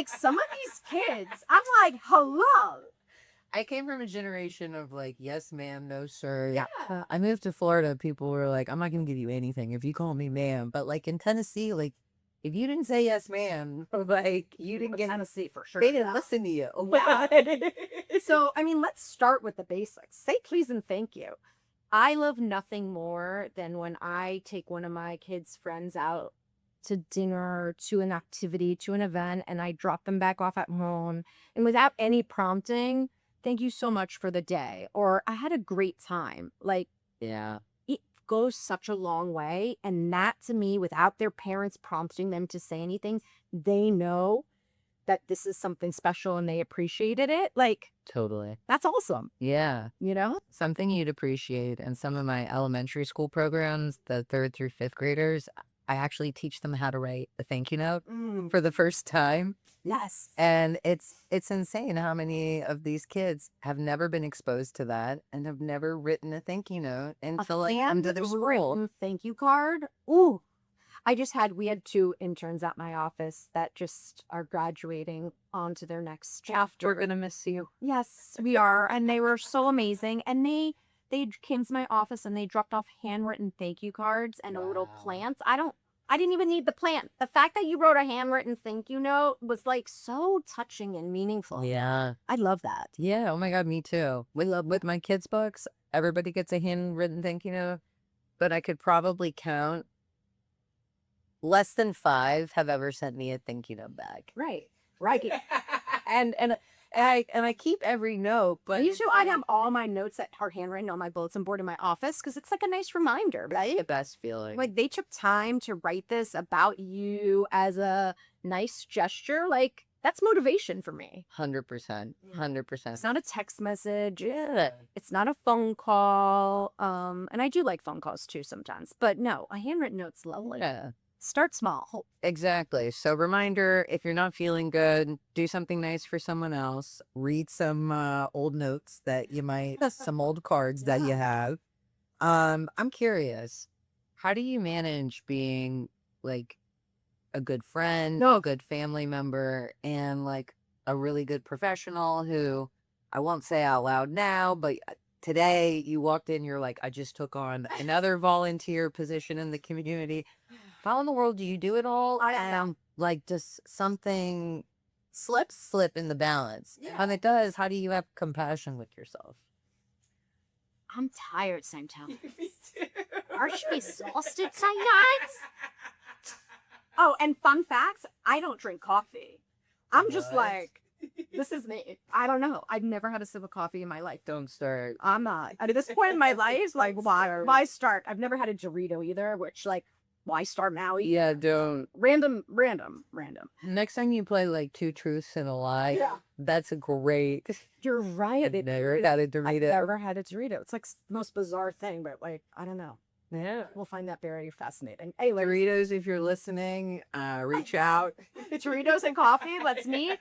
Some of these kids, I'm like, hello. I came from a generation of yes, ma'am, no, sir. Yeah. I moved to Florida. People were like, I'm not going to give you anything if you call me ma'am. But in Tennessee, if you didn't say yes, ma'am, you didn't get Tennessee for sure. They didn't listen to you. Yeah. So, let's start with the basics. Say please and thank you. I love nothing more than when I take one of my kids' friends out to dinner, to an activity, to an event, and I drop them back off at home. And without any prompting, thank you so much for the day. Or I had a great time. Like, Yeah. it goes such a long way. And that to me, without their parents prompting them to say anything, they know that this is something special and they appreciated it. Like, Totally. that's awesome, Yeah. you know? Something you'd appreciate in some of my elementary school programs, the 3rd through 5th graders, I actually teach them how to write a thank you note for the first time. Yes. And it's insane how many of these kids have never been exposed to that and have never written a thank you note and feel like under the rule. Thank you card. Ooh. We had 2 interns at my office that just are graduating on to their next chapter. We're gonna miss you. Yes, we are. And they were so amazing. And they came to my office and they dropped off handwritten thank you cards and a little plant. I didn't even need the plant. The fact that you wrote a handwritten thank you note was like so touching and meaningful. Yeah. I love that. Yeah. Oh my God, me too. With my kids' books, everybody gets a handwritten thank you note, but I could probably count less than 5 have ever sent me a thank you note back. Right. And I keep every note, but I'd have all my notes that are handwritten on my bulletin board in my office because it's like a nice reminder, right? the best feeling. Like they took time to write this about you as a nice gesture. Like that's motivation for me. 100%. 100%. It's not a text message. It's not a phone call. And I do like phone calls too sometimes. But no, a handwritten note's lovely. Yeah. Start small. Exactly. So reminder, if you're not feeling good, do something nice for someone else. Read some old notes that you might, some old cards that you have. I'm curious, how do you manage being like a good friend, a good family member, and like a really good professional who I won't say out loud now, but today you walked in, you're like, I just took on another volunteer position in the community. How in the world do you do it all? And like, does something slip in the balance? And it does, how do you have compassion with yourself? I'm tired sometimes. Aren't you exhausted sometimes? Oh, and fun facts, I don't drink coffee. I'm just like, this is me. I don't know. I've never had a sip of coffee in my life. Don't start. I'm not. At this point in my life, like, why start? I've never had a Dorito either, which, like, why start now? Yeah, don't. Random. Next time you play like 2 truths and a lie, that's a great. You're right. I've never had a Dorito. I've never had a Dorito. It's like the most bizarre thing, but like, I don't know. Yeah. We'll find that very fascinating. Anyway, Doritos, if you're listening, reach out. Doritos and coffee, let's meet.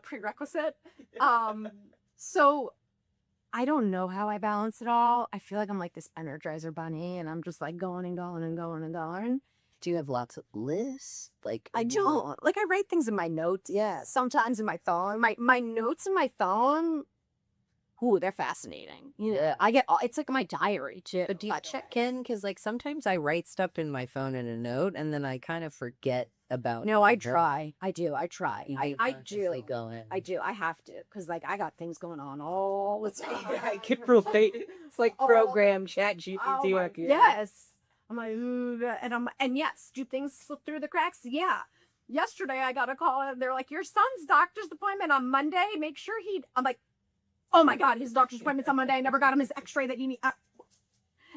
Prerequisite. So I don't know how I balance it all. I feel like I'm like this Energizer bunny and I'm just like going and going and going and going. Do you have lots of lists? Like I don't. Like I write things in my notes. Yeah. Sometimes in my phone. My notes in my phone, ooh, they're fascinating. Yeah. I get all, it's like my diary too. But do you check in? Because like sometimes I write stuff in my phone in a note and then I kind of forget about. No, I try. I do. I try. I do. Going. I do. I have to because like I got things going on all the time. I can relate. It's like program chat GPT. Yes. I'm like, ooh, and yes, do things slip through the cracks? Yeah. Yesterday I got a call and they're like, your son's doctor's appointment on Monday. Make sure I'm like, oh my God, his doctor's appointment's on Monday. I never got him his x-ray that you need.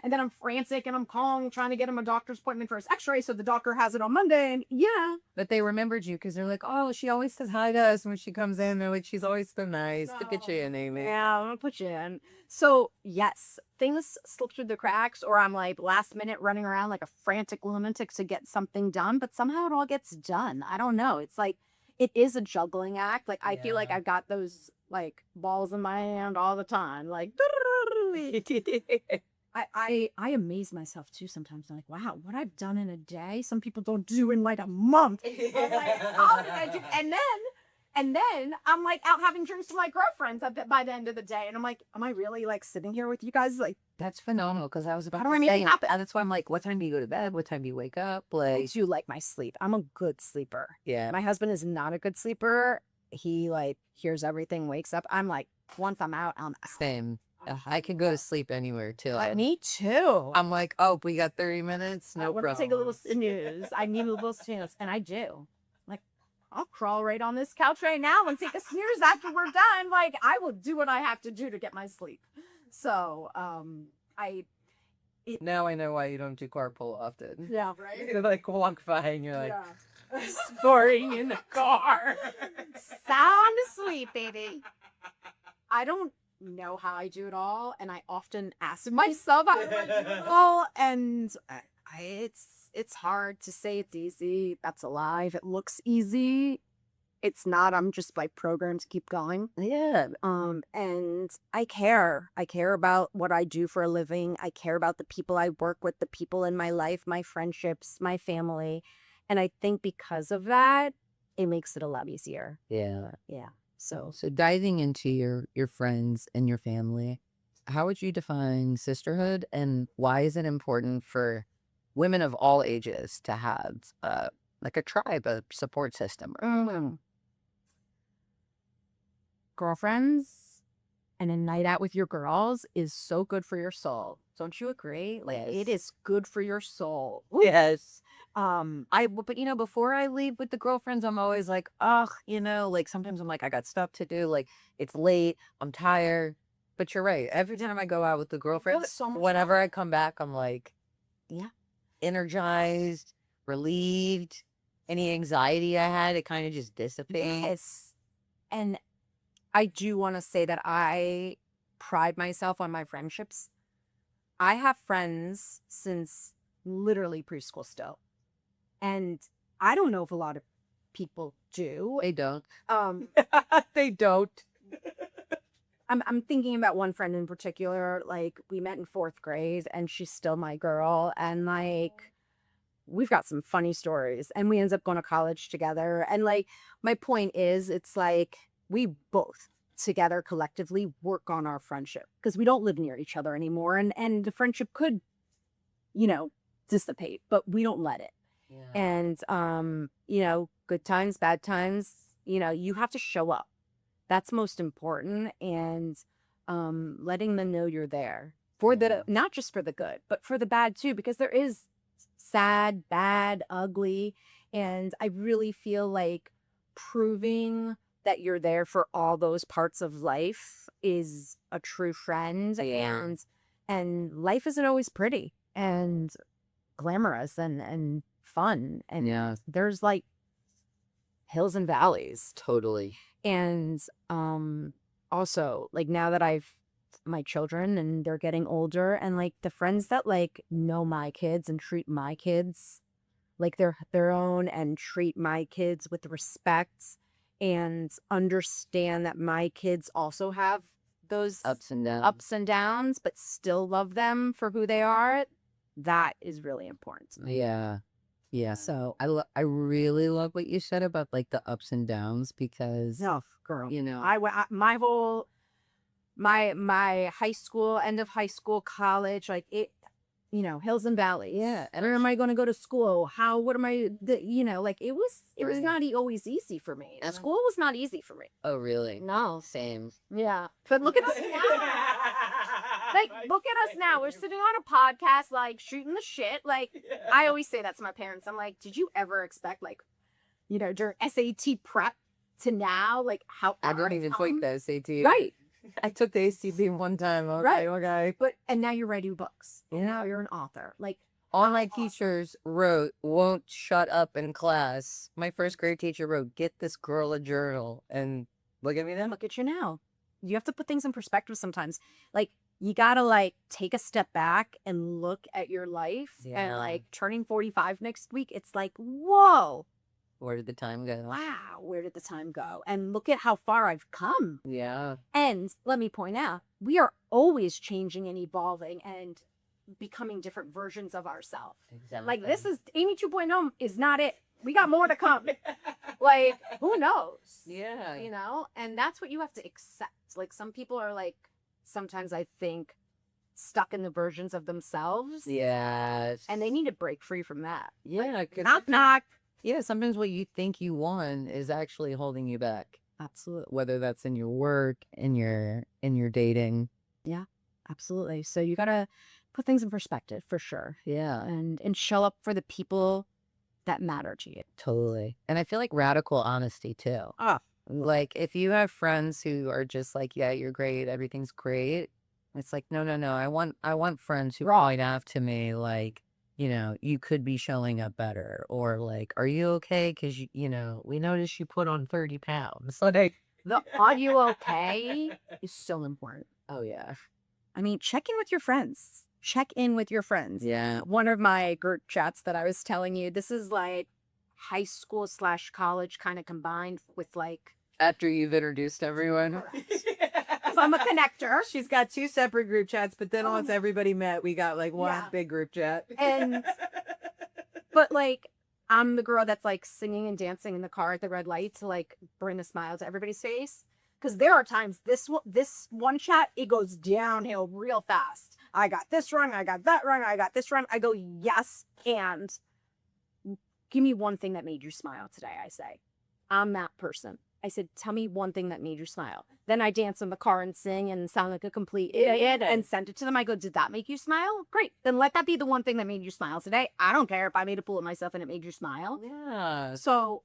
And then I'm frantic and I'm calling, trying to get him a doctor's appointment for his x-ray so the doctor has it on Monday. And yeah. But they remembered you because they're like, oh, she always says hi to us when she comes in. They're like, she's always so nice. Look at you in, Amy. Yeah, I'm going to put you in. So, yes, things slip through the cracks or I'm like last minute running around like a frantic lunatic to get something done. But somehow it all gets done. I don't know. It's like, it is a juggling act. Like, I feel like I've got those like balls in my hand all the time. Like, I amaze myself too sometimes. I'm like, wow, what I've done in a day, some people don't do in like a month. I'm like, how did I do? And then I'm like out having drinks with my girlfriends by the end of the day. And I'm like, am I really like sitting here with you guys? Like, that's phenomenal because I was about how do I to make say, it happen? and that's why I'm like, what time do you go to bed? What time do you wake up? I Like, do like my sleep. I'm a good sleeper. yeah. My husband is not a good sleeper. He like hears everything, wakes up. I'm like, once I'm out, I'm out. Same. I can go to sleep anywhere too. Me too. I'm like, oh, we got 30 minutes. I No want to problem. take a little snooze. I need a little snooze, and I do. Like, I'll crawl right on this couch right now and take a snooze after we're done. Like, I will do what I have to do to get my sleep. So, Now I know why you don't do carpool often. yeah, right. You're like walk by and you're like Snoring in the car. Sound asleep, baby. I don't know how I do it all, and I often ask myself how do I do it all, and it's hard to say it's easy. That's a lie. If it looks easy, it's not. I'm just like programmed to keep going. yeah. And I care. I care about what I do for a living. I care about the people I work with, the people in my life, my friendships, my family. And I think because of that, it makes it a lot easier. Yeah. Yeah. So So diving into your friends and your family, how would you define sisterhood, and why is it important for women of all ages to have like a tribe, a support system? girlfriends and a night out with your girls is so good for your soul. Don't you agree? Like Yes. it is good for your soul. Yes. But Before I leave with the girlfriends, I'm always like, ugh, like sometimes I'm like, I got stuff to do. Like it's late, I'm tired. But you're right. Every time I go out with the girlfriends, so much whenever I come back, I'm like, Yeah. energized, relieved. Any anxiety I had, it kind of just dissipates. Yes. And I do want to say that I pride myself on my friendships. I have friends since literally preschool still. And I don't know if a lot of people do. They don't. They don't. I'm thinking about one friend in particular. Like we met in 4th grade and she's still my girl. And like we've got some funny stories and we ended up going to college together. And like my point is it's like we both together collectively work on our friendship because we don't live near each other anymore. And the friendship could, dissipate, but we don't let it. Yeah. And good times, bad times, you have to show up. That's most important. And letting them know you're there for the not just for the good, but for the bad too, because there is sad, bad, ugly. And I really feel like proving that you're there for all those parts of life is a true friend. Yeah. And life isn't always pretty and glamorous and fun. And Yeah. there's like hills and valleys. Totally. And also like now that I've my children and they're getting older, and like the friends that like know my kids and treat my kids like they're their own and treat my kids with respect and understand that my kids also have those Ups and downs. ups and downs, but still love them for who they are. That is really important to me. Yeah. Yeah. So I really love what you said about like the ups and downs because no, girl, my whole my high school, end of high school, college, like it, hills and valleys. Yeah. And where am I going to go to school? What am I, like it was Right. not always easy for me. And- School was not easy for me. Oh, really? No. Same. Yeah. But look at us now. Like, look at us now. We're sitting on a podcast, like shooting the shit. Like, I always say that to my parents. I'm like, did you ever expect, like, during SAT prep to now, like how I don't even take the SAT. Right. I took the ACT one time. Okay, Right. okay. And now you're writing books. Yeah. Now you're an author. Like, All my teachers wrote, "Won't shut up in class." My first grade teacher wrote, "Get this girl a journal." And look at me now. look at you now. You have to put things in perspective sometimes. Like, you gotta like take a step back and look at your life. Yeah. And like turning 45 next week, it's like, whoa, Where did the time go? wow, where did the time go? And look at how far I've come. Yeah. And let me point out, we are always changing and evolving and becoming different versions of ourselves. Exactly. Like, this is Amy 2.0 is not it. We got more to come. Like, who knows? Yeah. And that's what you have to accept. Like, some people are like, sometimes I think stuck in the versions of themselves. Yeah. And they need to break free from that. Yeah. Knock, knock. Yeah. Sometimes what you think you want is actually holding you back. Absolutely. Whether that's in your work, in your dating. Yeah. absolutely. So you gotta put things in perspective for sure, Yeah. and show up for the people that matter to you. Totally. And I feel like radical honesty too. Ah, Like if you have friends who are just like, yeah, you're great, everything's great. It's like, no, no, no. I want friends who point out to me like, you could be showing up better, or like, are you okay? Because we noticed you put on 30 pounds. Like, the are you okay is so important. oh yeah, I mean, check in with your friends. Check in with your friends. yeah. One of my group chats that I was telling you, this is like high school / college kind of combined with like, After you've introduced everyone, I'm a connector. She's got 2 separate group chats, but then once everybody met, we got like one Yeah. big group chat. And, but like, I'm the girl that's like singing and dancing in the car at the red light to like bring a smile to everybody's face. Because there are times this one chat, it goes downhill real fast. I got this wrong. I got that wrong. I got this wrong. I go, yes. And give me one thing that made you smile today, I say. I'm that person. I said, tell me one thing that made you smile. Then I dance in the car and sing and sound like a complete idiot and send it to them. I go, did that make you smile? Great. Then let that be the one thing that made you smile today. I don't care if I made a fool of myself and it made you smile. yeah. So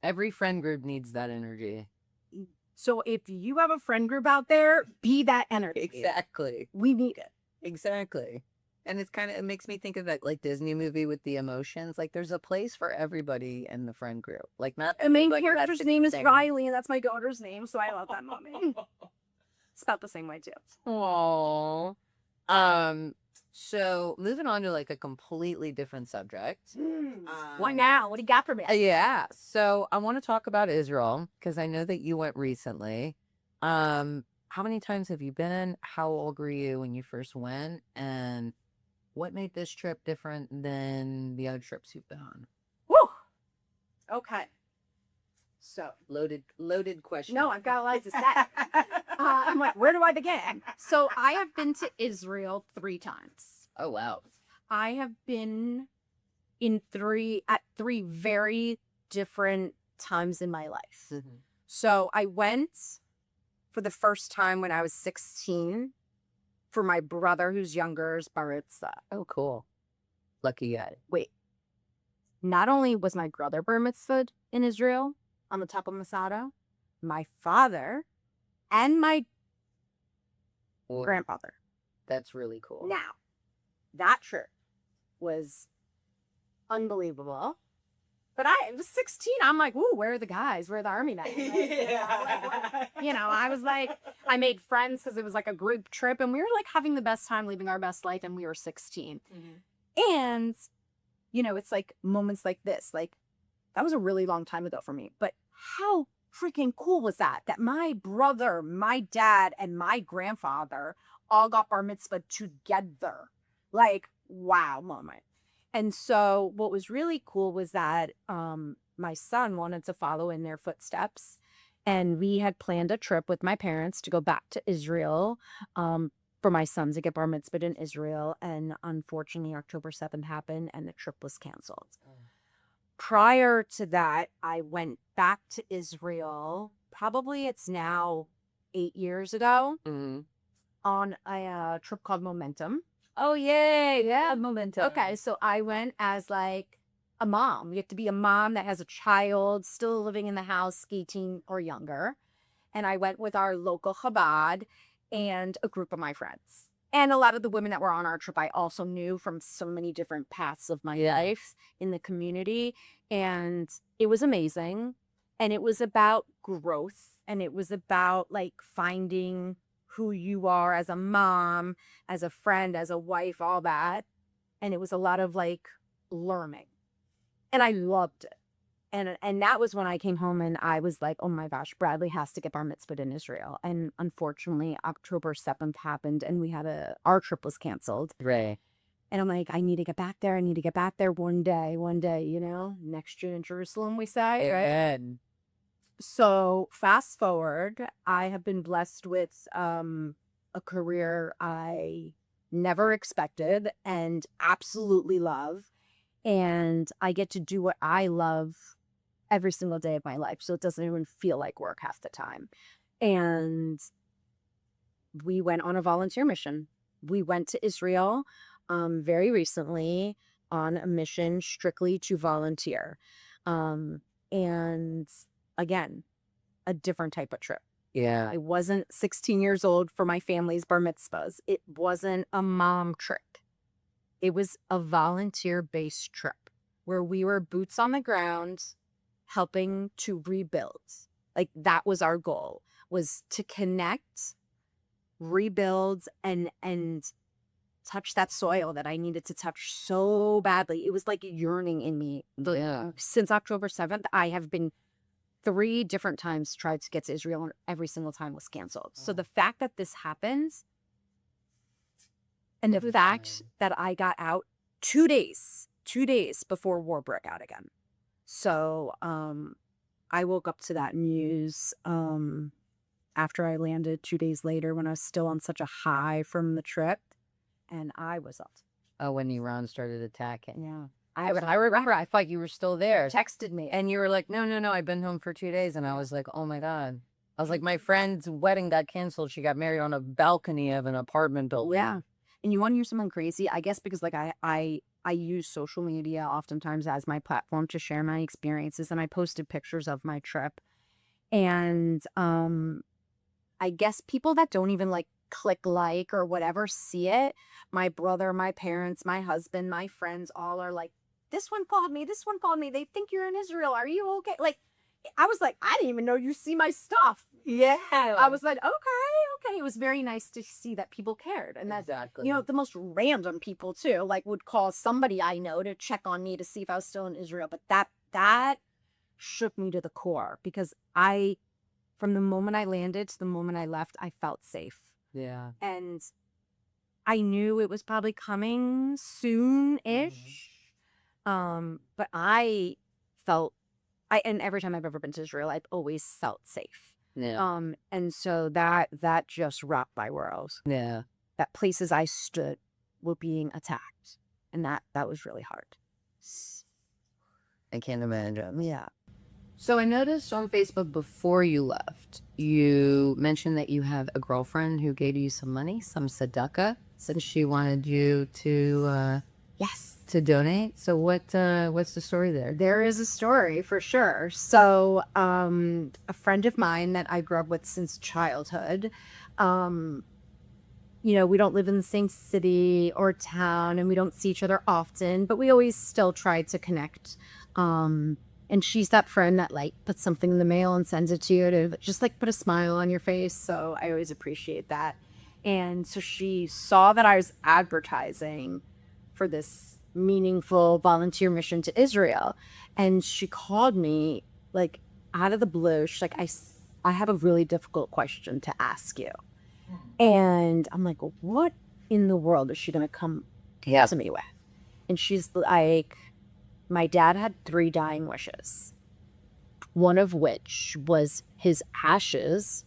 Every friend group needs that energy. so if you have a friend group out there, be that energy. Exactly. We need it. Exactly. And it makes me think of that like Disney movie with the emotions. Like there's a place for everybody in the friend group. Like not The main like, character's that's name is thing. Riley, and that's my daughter's name, so I love that movie. It's about the same way too. Aww. So moving on to like a completely different subject. What now? What do you got for me? Yeah. So I want to talk about Israel because I know that you went recently. How many times have you been? How old were you when you first went? And what made this trip different than the other trips you've been on? Woo! Okay. So, Loaded question. no, I've got a lot to say. I'm like, where do I begin? So, I have been to Israel 3 times. Oh wow. I have been at 3 very different times in my life. Mm-hmm. So, I went for the first time when I was 16 for my brother who's younger, bar mitzvah. Oh cool. Lucky guy. Wait. Not only was my brother bar mitzvahed in Israel on the top of Masada, my father and my Well, grandfather. that's really cool. Now, that trip was unbelievable. But I was 16. I'm like, ooh, where are the guys? Where are the army men? I was like, I made friends because it was like a group trip and we were like having the best time, living our best life, and we were 16. Mm-hmm. And, it's like moments like this. Like, that was a really long time ago for me. But how freaking cool was that? That my brother, my dad, and my grandfather all got bar mitzvah together. Like, wow moment. And so what was really cool was that my son wanted to follow in their footsteps. And we had planned a trip with my parents to go back to Israel for my son to get bar mitzvah in Israel. And unfortunately, October 7th happened and the trip was canceled. Prior to that, I went back to Israel. Probably it's now 8 years ago Mm-hmm. on a trip called Momentum. Oh yay! Yeah, momentum. Okay, so I went as like a mom. You have to be a mom that has a child still living in the house, 18 or younger. And I went with our local Chabad and a group of my friends. And a lot of the women that were on our trip, I also knew from so many different paths of my life in the community. And it was amazing. And it was about growth. And it was about like finding who you are as a mom, as a friend, as a wife, all that. And it was a lot of like learning. And I loved it. And that was when I came home and I was like, oh my gosh, Bradley has to get bar mitzvah in Israel. And unfortunately, October 7th happened and our trip was canceled. Right. And I'm like, I need to get back there. I need to get back there one day, next year in Jerusalem, we say. Right? Amen. So fast forward, I have been blessed with a career I never expected and absolutely love. And I get to do what I love every single day of my life. So it doesn't even feel like work half the time. And we went on a volunteer mission. We went to Israel very recently on a mission strictly to volunteer. And again, a different type of trip. Yeah. I wasn't 16 years old for my family's bar mitzvahs. It wasn't a mom trip. It was a volunteer-based trip where we were boots on the ground helping to rebuild. Like that was our goal, was to connect, rebuild, and touch that soil that I needed to touch so badly. It was like yearning in me. Yeah. Since October 7th, I have been 3 different times tried to get to Israel, and every single time was canceled. So the fact that this happens, and the fact that I got out 2 days before war broke out again. So I woke up to that news after I landed 2 days later when I was still on such a high from the trip, and I was up. Oh, when Iran started attacking. Yeah. I remember. I thought you were still there. Texted me. And you were like, no, I've been home for 2 days. And I was like, oh my God. I was like, my friend's wedding got canceled. She got married on a balcony of an apartment building. Yeah. And you want to hear something crazy? I guess because like I use social media oftentimes as my platform to share my experiences, and I posted pictures of my trip. And I guess people that don't even like click like or whatever see it. My brother, my parents, my husband, my friends all are like, this one called me. They think you're in Israel. Are you okay? Like, I was like, I didn't even know you see my stuff. Yeah. I was like, okay. It was very nice to see that people cared. And that, Exactly. you know, the most random people too, like would call somebody I know to check on me to see if I was still in Israel. But that shook me to the core, because from the moment I landed to the moment I left, I felt safe. Yeah. And I knew it was probably coming soon-ish. But I felt, and every time I've ever been to Israel, I've always felt safe. Yeah. And so that just rocked my world. Yeah. That places I stood were being attacked. And that was really hard. I can't imagine. Yeah. So I noticed on Facebook before you left, you mentioned that you have a girlfriend who gave you some money, some tzedakah, since she wanted you to Yes. to donate. So what's the story there? There is a story for sure. So, a friend of mine that I grew up with since childhood, you know, we don't live in the same city or town, and we don't see each other often, but we always still try to connect. And she's that friend that like puts something in the mail and sends it to you to just like put a smile on your face. So I always appreciate that. And so she saw that I was advertising for this meaningful volunteer mission to Israel. And she called me like out of the blue. She's like, I have a really difficult question to ask you. And I'm like, what in the world is she going to come to me with? And she's like, my dad had 3 dying wishes, one of which was his ashes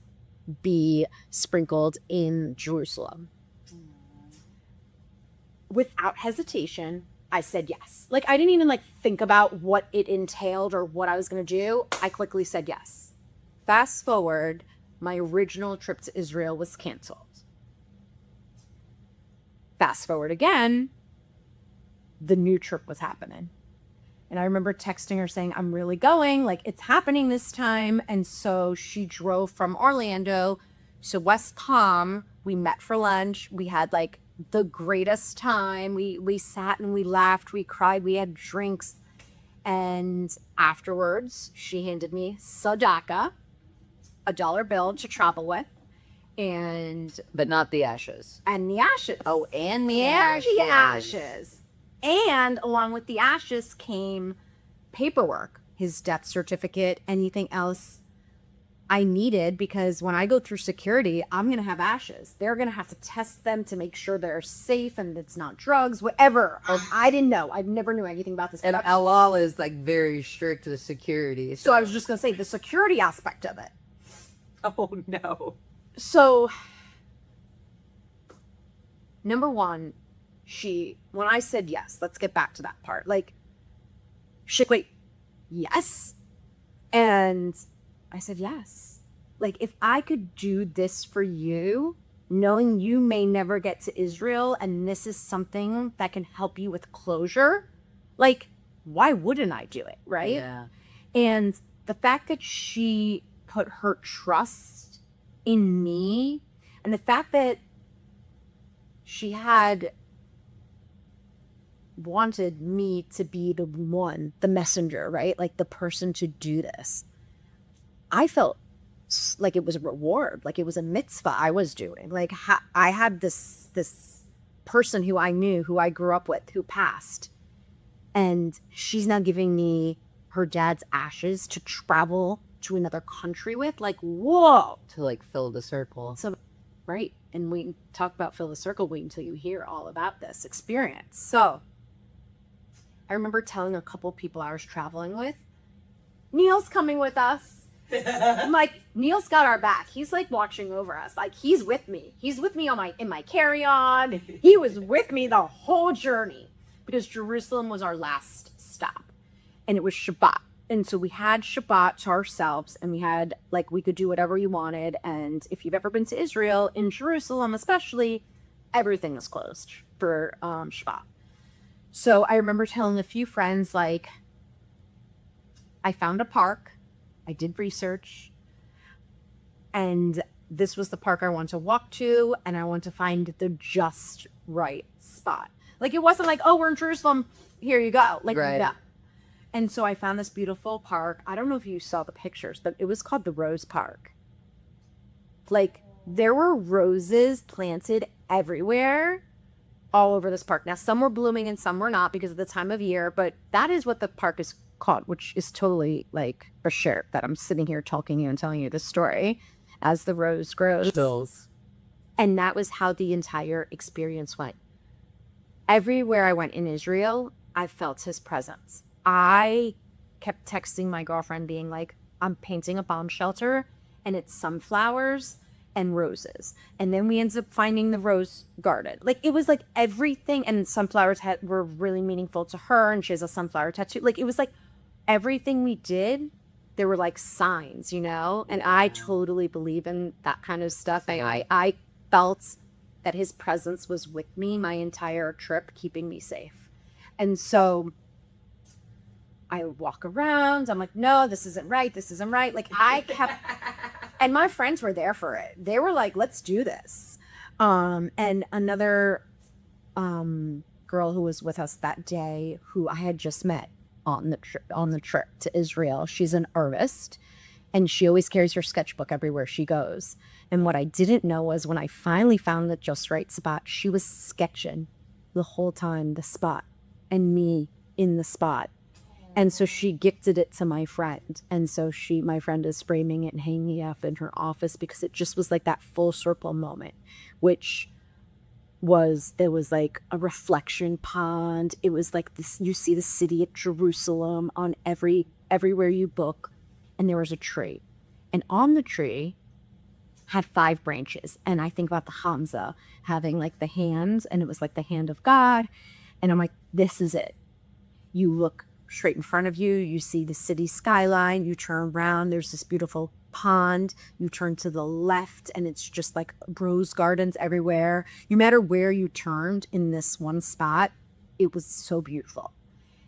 be sprinkled in Jerusalem. Without hesitation, I said yes. Like, I didn't even like think about what it entailed or what I was going to do. I quickly said yes. Fast forward, my original trip to Israel was canceled. Fast forward again, the new trip was happening. And I remember texting her saying, I'm really going, like it's happening this time. And so she drove from Orlando to West Palm. We met for lunch. We had like the greatest time. We sat and we laughed, we cried, we had drinks. And afterwards, she handed me tzedakah, a dollar bill to travel with. But not the ashes. And the ashes. Oh, and the And ashes. the ashes. And along with the ashes came paperwork, his death certificate, anything else I needed, because when I go through security, I'm going to have ashes. They're going to have to test them to make sure they're safe and it's not drugs, whatever. I didn't know. I never knew anything about this. And Allah is like very strict to the security. So I was just going to say the security aspect of it. Oh no. So, number one, when I said yes, let's get back to that part. Like, she's like, wait, yes? And I said, yes. Like, if I could do this for you, knowing you may never get to Israel and this is something that can help you with closure, like, why wouldn't I do it, right? Yeah. And the fact that she put her trust in me, and the fact that she had wanted me to be the messenger, right? Like the person to do this. I felt like it was a reward, like it was a mitzvah I was doing. Like I had this person who I knew, who I grew up with, who passed, and she's now giving me her dad's ashes to travel to another country with. Like, whoa! To like fill the circle. So, right, and we can talk about fill the circle. Wait until you hear all about this experience. So, I remember telling a couple people I was traveling with, Neil's coming with us. I'm like, Neil's got our back. He's like watching over us. Like, he's with me. He's with me in my carry-on. He was with me the whole journey because Jerusalem was our last stop, and it was Shabbat. And so we had Shabbat to ourselves, and we had, like, we could do whatever you wanted. And if you've ever been to Israel, in Jerusalem especially, everything is closed for Shabbat. So I remember telling a few friends, like, I found a park. I did research, and this was the park I want to walk to, and I want to find the just right spot. Like, it wasn't like, oh, we're in Jerusalem, here you go. Like, Right. no. And so I found this beautiful park. I don't know if you saw the pictures, but it was called the Rose Park. Like, there were roses planted everywhere, all over this park. Now, some were blooming and some were not because of the time of year, but that is what the park is called, which is totally like for sure that I'm sitting here talking to you and telling you this story as the rose grows. Chills. And that was how the entire experience went. Everywhere I went in Israel, I felt his presence. I kept texting my girlfriend being like, I'm painting a bomb shelter and it's sunflowers and roses. And then we ended up finding the rose garden. Like, it was like everything. And sunflowers were really meaningful to her. And she has a sunflower tattoo. Like, it was like everything we did, there were like signs, you know? And I totally believe in that kind of stuff. I felt that his presence was with me my entire trip, keeping me safe. And so I walk around. I'm like, no, this isn't right. This isn't right. Like, I kept, and my friends were there for it. They were like, let's do this. And another girl who was with us that day, who I had just met on the trip to Israel, she's an artist, and she always carries her sketchbook everywhere she goes. And what I didn't know was when I finally found the just right spot, she was sketching the whole time, the spot, and me in the spot. And so she gifted it to my friend. And so my friend is framing it and hanging it up in her office because it just was like that full circle moment, which there was like a reflection pond. It was like this, you see the city of Jerusalem on everywhere you book. And there was a tree. And on the tree had 5 branches. And I think about the Hamza having like the hands, and it was like the hand of God. And I'm like, this is it. You look straight in front of you, you see the city skyline, you turn around, there's this beautiful pond, you turn to the left, and it's just like rose gardens everywhere. No matter where you turned in this one spot, it was so beautiful.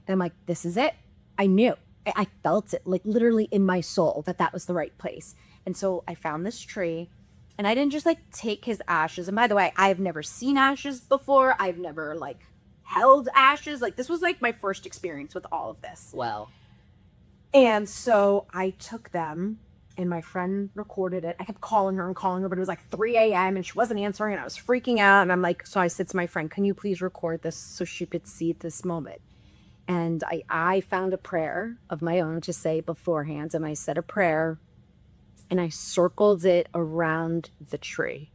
And I'm like, this is it. I knew. I felt it, like literally in my soul, that was the right place. And so I found this tree, and I didn't just like take his ashes. And by the way, I've never seen ashes before. I've never like held ashes. Like, this was like my first experience with all of this. Wow. And so I took them, and my friend recorded it. I kept calling her, but it was like 3 a.m. and she wasn't answering, and I was freaking out. And I'm like, so I said to my friend, can you please record this so she could see this moment? And I found a prayer of my own to say beforehand, and I said a prayer, and I circled it around the tree.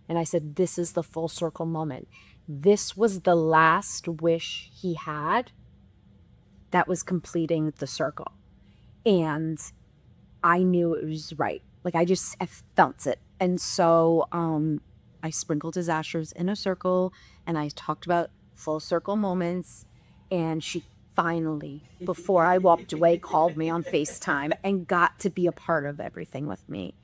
And I said, this is the full circle moment. This was the last wish he had that was completing the circle. And I knew it was right. Like, I felt it. And so I sprinkled his ashes in a circle, and I talked about full circle moments. And she finally, before I walked away, called me on FaceTime and got to be a part of everything with me.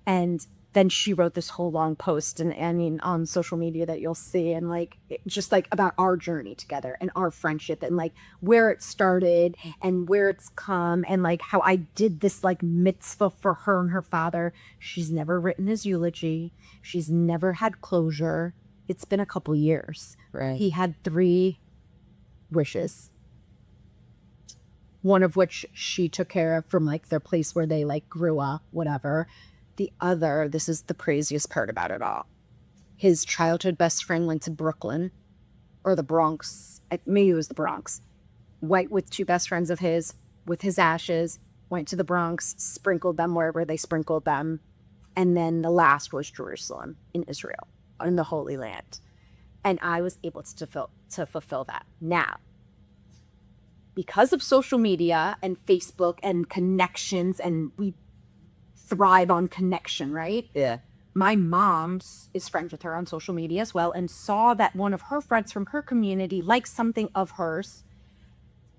And then she wrote this whole long post, and I mean, on social media that you'll see, and like just like about our journey together and our friendship and like where it started and where it's come, and like how I did this like mitzvah for her and her father. She's never written his eulogy. She's never had closure. It's been a couple years. Right. He had 3 wishes, one of which she took care of from like their place where they like grew up, whatever. The other, this is the craziest part about it all. His childhood best friend went to Brooklyn or the Bronx. Maybe it was the Bronx. Went with 2 best friends of his with his ashes, went to the Bronx, sprinkled them wherever they sprinkled them. And then the last was Jerusalem in Israel, in the Holy Land. And I was able to fulfill that. Now, because of social media and Facebook and connections, and we thrive on connection, right? Yeah. My mom is friends with her on social media as well, and saw that one of her friends from her community likes something of hers,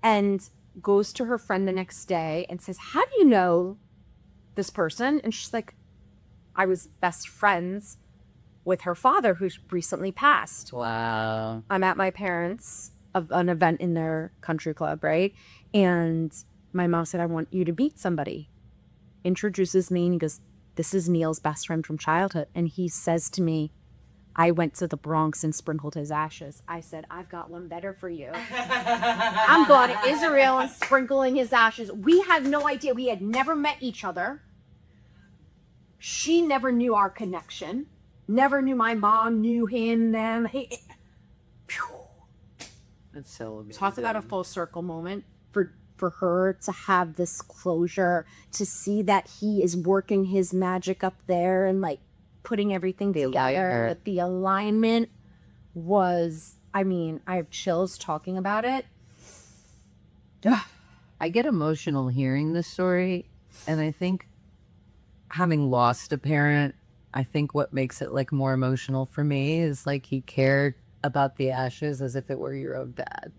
and goes to her friend the next day and says, how do you know this person? And she's like, I was best friends with her father, who's recently passed. Wow. I'm at my parents' of an event in their country club, right? And my mom said, I want you to meet somebody. Introduces me, and he goes, this is Neil's best friend from childhood. And he says to me, I went to the Bronx and sprinkled his ashes. I said, I've got one better for you. I'm going to Israel and sprinkling his ashes. We had no idea. We had never met each other. She never knew our connection. Never knew my mom knew him then. That's so amazing. Talk about a full circle moment for her to have this closure, to see that he is working his magic up there and like putting everything together. The alignment was, I mean, I have chills talking about it. I get emotional hearing this story, and I think having lost a parent, I think what makes it like more emotional for me is like he cared about the ashes as if it were your own dad.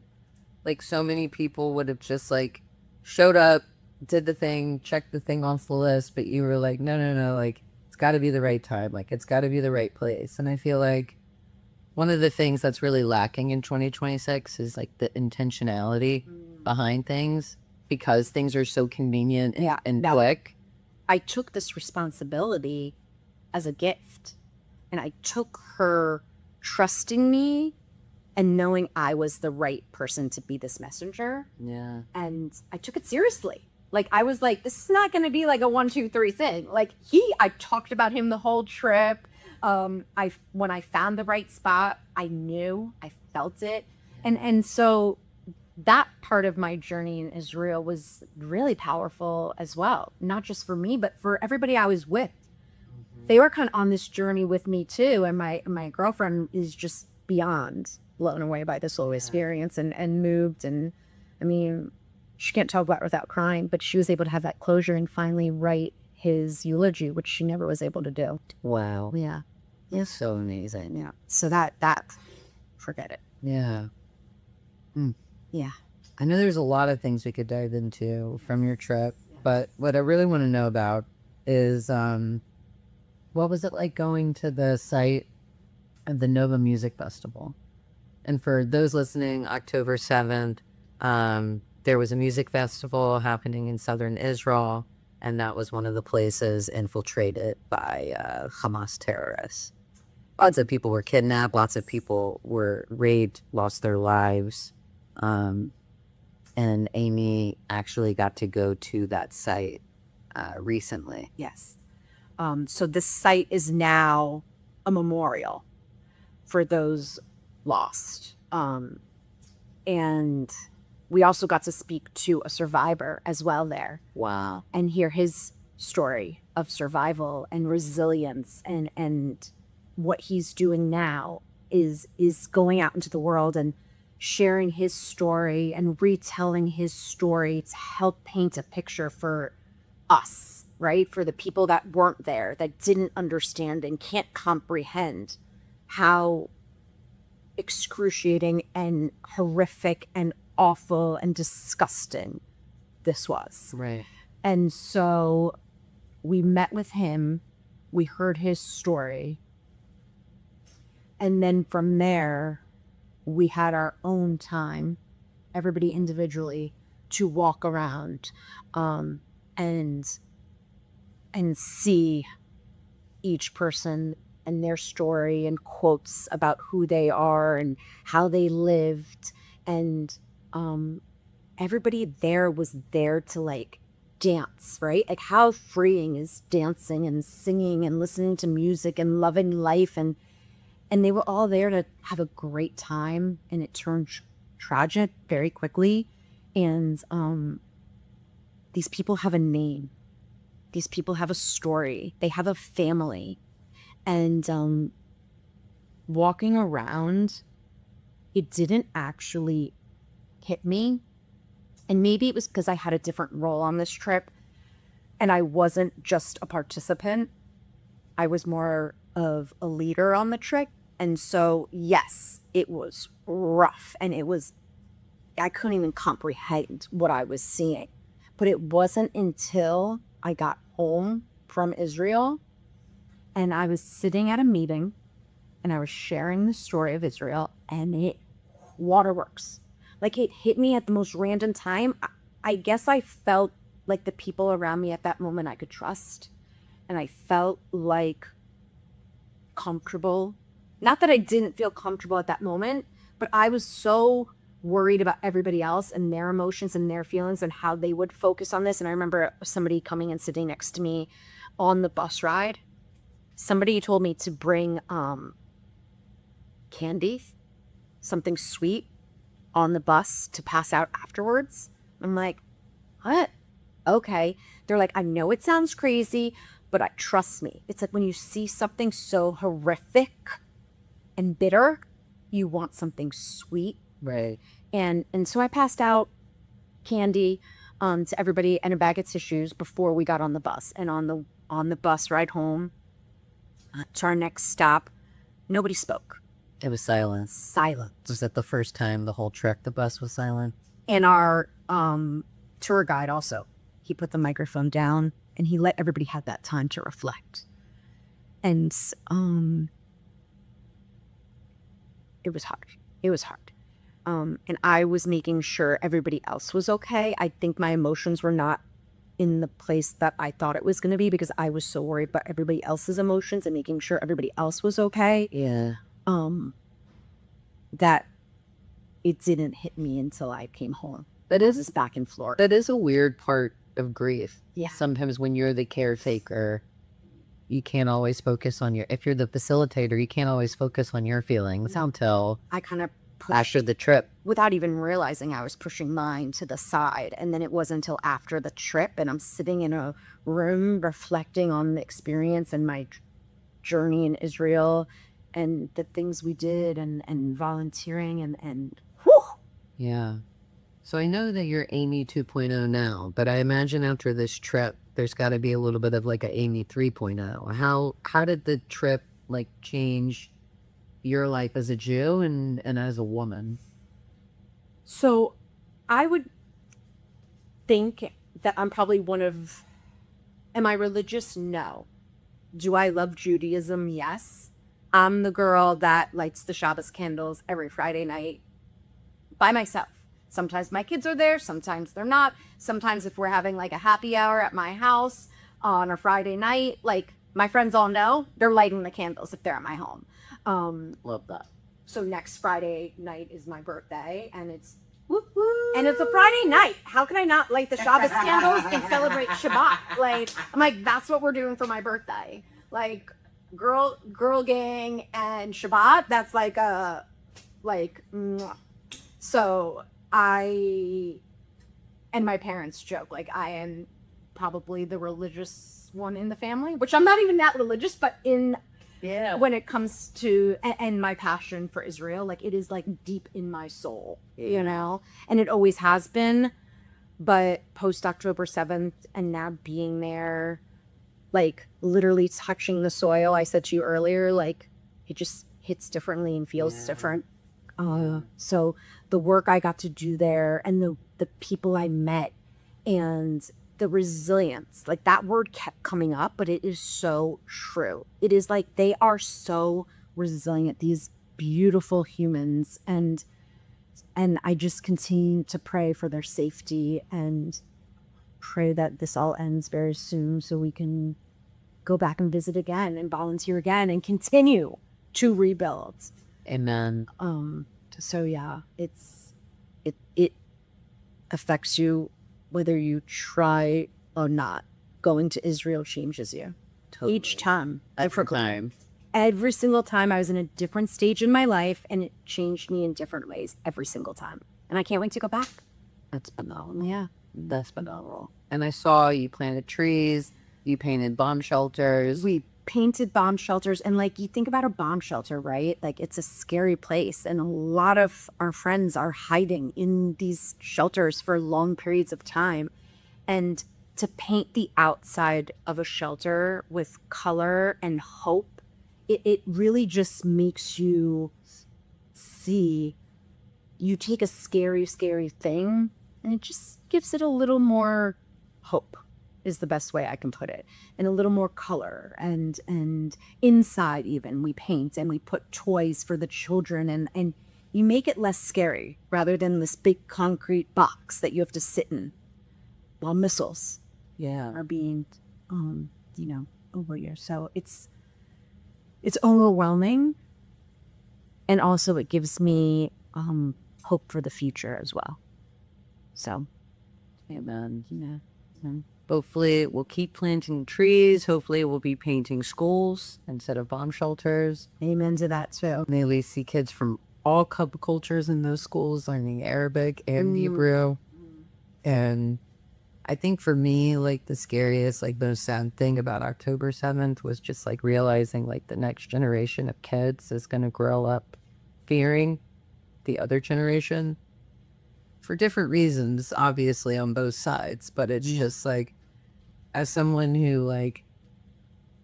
Like so many people would have just like showed up, did the thing, checked the thing off the list, but you were like, no, like it's got to be the right time, like it's got to be the right place. And I feel like one of the things that's really lacking in 2026 is like the intentionality behind things, because things are so convenient and quick. I took this responsibility as a gift, and I took her trusting me and knowing I was the right person to be this messenger. Yeah. And I took it seriously. Like, I was like, this is not going to be like a 1, 2, 3 thing. Like I talked about him the whole trip. When I found the right spot, I knew, I felt it. And so that part of my journey in Israel was really powerful as well. Not just for me, but for everybody I was with. They were kind of on this journey with me too. And my girlfriend is just beyond blown away by this whole experience and moved. And I mean, she can't talk about it without crying, but she was able to have that closure and finally write his eulogy, which she never was able to do. Wow. Yeah. It's so amazing. Yeah. So that forget it. Yeah. Yeah. I know there's a lot of things we could dive into from your trip, but what I really want to know about is what was it like going to the site of the Nova Music Festival? And for those listening, October 7th, there was a music festival happening in southern Israel, and that was one of the places infiltrated by Hamas terrorists. Lots of people were kidnapped, lots of people were raped, lost their lives. And Amy actually got to go to that site recently. Yes. So this site is now a memorial for those lost. And we also got to speak to a survivor as well there. Wow. And hear his story of survival and resilience, and what he's doing now is going out into the world and sharing his story and retelling his story to help paint a picture for us, right? For the people that weren't there, that didn't understand and can't comprehend how excruciating and horrific and awful and disgusting this was. Right. And so we met with him We heard his story. And then from there, we had our own time, everybody individually, to walk around and see each person and their story and quotes about who they are and how they lived. And everybody there was there to like dance, right? Like how freeing is dancing and singing and listening to music and loving life. And they were all there to have a great time, and it turned tragic very quickly. And these people have a name. These people have a story. They have a family. And walking around, it didn't actually hit me. And maybe it was because I had a different role on this trip, and I wasn't just a participant. I was more of a leader on the trip. And so, yes, it was rough, and I couldn't even comprehend what I was seeing. But it wasn't until I got home from Israel and I was sitting at a meeting and I was sharing the story of Israel, and it waterworks. Like, it hit me at the most random time. I guess I felt like the people around me at that moment I could trust. And I felt like comfortable. Not that I didn't feel comfortable at that moment, but I was so worried about everybody else and their emotions and their feelings and how they would focus on this. And I remember somebody coming and sitting next to me on the bus ride. Somebody told me to bring candy, something sweet, on the bus to pass out afterwards. I'm like, what? Okay. They're like, I know it sounds crazy, but trust me. It's like when you see something so horrific and bitter, you want something sweet. Right. And so I passed out candy to everybody and a bag of tissues before we got on the bus. And on the bus ride home to our next stop, nobody spoke. It was silence. Silent. Was that the first time the whole trek the bus was silent? And our tour guide also, he put the microphone down and he let everybody have that time to reflect. And it was hard. It was hard. And I was making sure everybody else was okay. I think my emotions were not in the place that I thought it was going to be because I was so worried about everybody else's emotions and making sure everybody else was okay. Yeah. That it didn't hit me until I came home. That I is was back in Florida. That is a weird part of grief. Yeah. Sometimes when you're the caretaker, you can't always focus on if you're the facilitator, you can't always focus on your feelings until I kind of after the trip. without even realizing I was pushing mine to the side. And then it wasn't until after the trip and I'm sitting in a room reflecting on the experience and my journey in Israel and the things we did and volunteering and whew. Yeah. So I know that you're Amy 2.0 now, but I imagine after this trip, there's got to be a little bit of like a Amy 3.0. How did the trip like change your life as a Jew and as a woman? So I would think that I'm probably am I religious? No. Do I love Judaism? Yes. I'm the girl that lights the Shabbos candles every Friday night by myself. Sometimes my kids are there, sometimes they're not. Sometimes if we're having like a happy hour at my house on a Friday night, like my friends all know, they're lighting the candles if they're at my home. Love that. So next Friday night is my birthday, and it's a Friday night. How can I not light the Shabbos candles and celebrate Shabbat? Like, I'm like, that's what we're doing for my birthday. Like, girl gang and Shabbat. That's like mwah. So and my parents joke, like, I am probably the religious one in the family, which I'm not even that religious, but when it comes to, and my passion for Israel, like, it is like deep in my soul, you know, and it always has been. But post October 7th and now being there, like literally touching the soil, I said to you earlier, like it just hits differently and feels different. So the work I got to do there and the people I met and the resilience, like that word kept coming up, but it is so true. It is like they are so resilient, these beautiful humans, and I just continue to pray for their safety and pray that this all ends very soon so we can go back and visit again and volunteer again and continue to rebuild. Amen. So yeah, it affects you whether you try or not. Going to Israel changes you. Totally. Each time. Every time. Every single time I was in a different stage in my life, and it changed me in different ways every single time. And I can't wait to go back. That's phenomenal. Yeah. That's phenomenal. And I saw you planted trees, you painted bomb shelters. We painted bomb shelters, and like you think about a bomb shelter, right? Like it's a scary place, and a lot of our friends are hiding in these shelters for long periods of time. And to paint the outside of a shelter with color and hope, it really just makes you see, you take a scary thing and it just gives it a little more hope, is the best way I can put it, and a little more color. And inside even we paint and we put toys for the children, and you make it less scary rather than this big concrete box that you have to sit in while missiles are being over you. So it's overwhelming, and also it gives me hope for the future as well. So amen. Hopefully we'll keep planting trees. Hopefully we'll be painting schools instead of bomb shelters. Amen to that too. May we see kids from all cultures in those schools learning Arabic and Hebrew. And I think for me, like the scariest, like most sad thing about October 7th was just like realizing like the next generation of kids is going to grow up fearing the other generation for different reasons, obviously on both sides. But it's just like, as someone who like,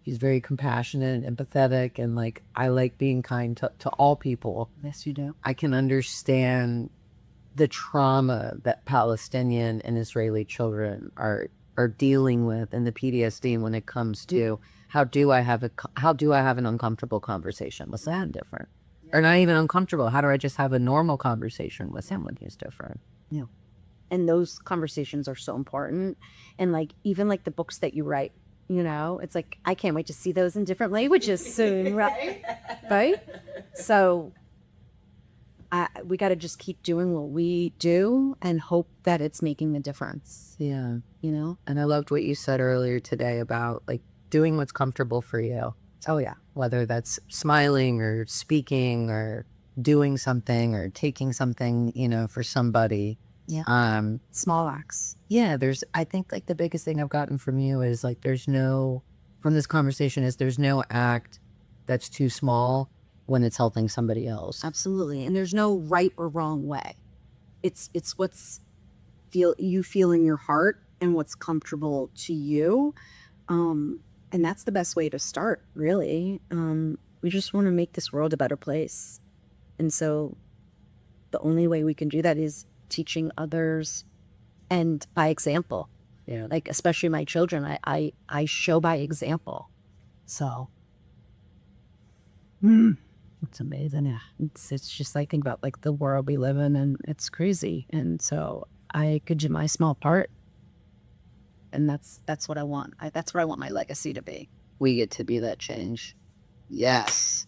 he's very compassionate and empathetic, and like, I like being kind to all people. Yes, you do. I can understand the trauma that Palestinian and Israeli children are dealing with, and the PTSD when it comes to how do I have an uncomfortable conversation with someone different, or not even uncomfortable? How do I just have a normal conversation with someone who's different? Yeah, and those conversations are so important. And like even like the books that you write, it's like I can't wait to see those in different languages soon, right? So we got to just keep doing what we do and hope that it's making a difference. Yeah. And I loved what you said earlier today about like doing what's comfortable for you. Oh yeah. Whether that's smiling or speaking or doing something or taking something, for somebody. Yeah. Small acts. Yeah. I think like the biggest thing I've gotten from you is like, from this conversation is there's no act that's too small when it's helping somebody else. Absolutely. And there's no right or wrong way. It's what's you feel in your heart and what's comfortable to you. And that's the best way to start, really. We just want to make this world a better place. And so the only way we can do that is teaching others and by example. Yeah. Like, especially my children, I show by example. So it's amazing. Yeah. It's just, I think about like the world we live in, and it's crazy. And so I could do my small part. And that's what I want. That's what I want my legacy to be. We get to be that change. Yes.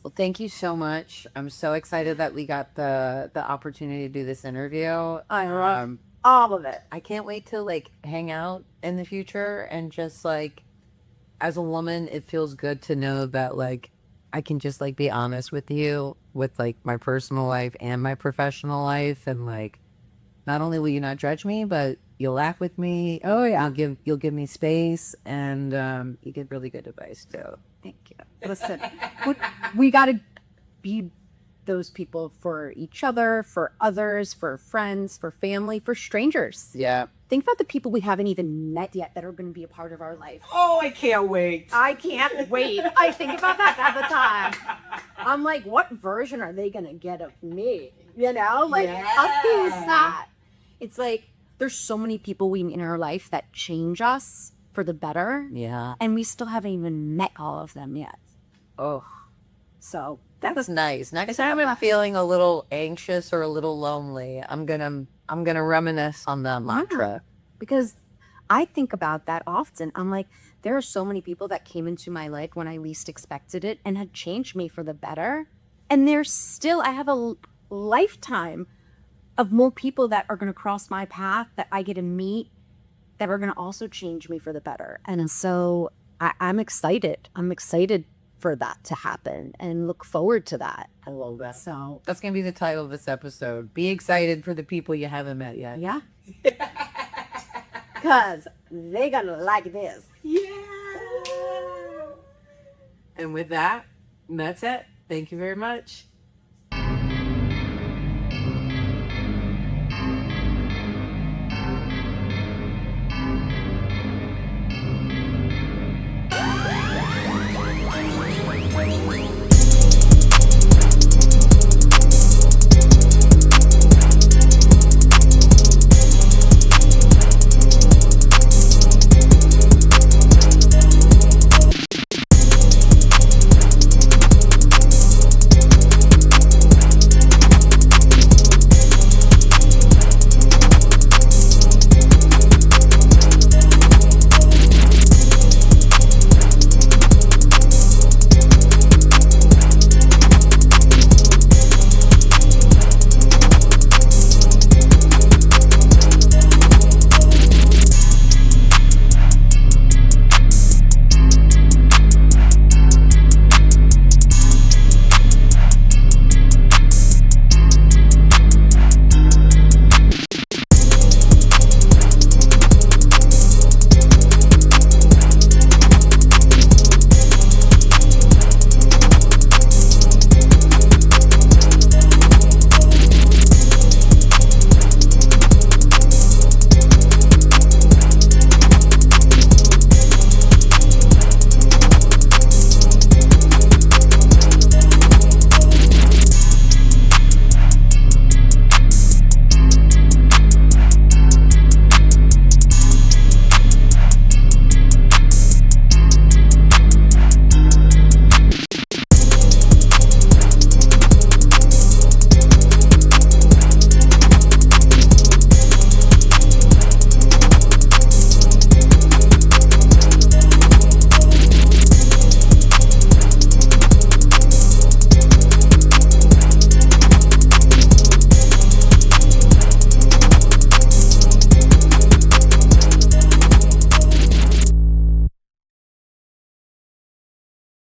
Well, thank you so much. I'm so excited that we got the opportunity to do this interview. I love all of it. I can't wait to like hang out in the future, and just like, as a woman, it feels good to know that like I can just like be honest with you with like my personal life and my professional life, and like not only will you not judge me, but you'll laugh with me. Oh yeah. You'll give me space, and you give really good advice too. Thank you. Listen, we got to be those people for each other, for others, for friends, for family, for strangers. Yeah. Think about the people we haven't even met yet that are going to be a part of our life. Oh, I can't wait. I can't wait. I think about that all the time. I'm like, what version are they going to get of me? Like, up is that. It's like, there's so many people we meet in our life that change us for the better. Yeah. And we still haven't even met all of them yet. Oh, So that was nice. Next time I'm feeling a little anxious or a little lonely, I'm gonna reminisce on the mantra. because I think about that often. I'm like, there are so many people that came into my life when I least expected it and had changed me for the better. And there's still, I have a lifetime of more people that are going to cross my path that I get to meet that are going to also change me for the better. And so I'm excited. I'm excited for that to happen and look forward to that. I love that. So, That's gonna be the title of this episode. Be excited for the people you haven't met yet. yeah. Because they're going to like this. And with that, that's it. Thank you very much.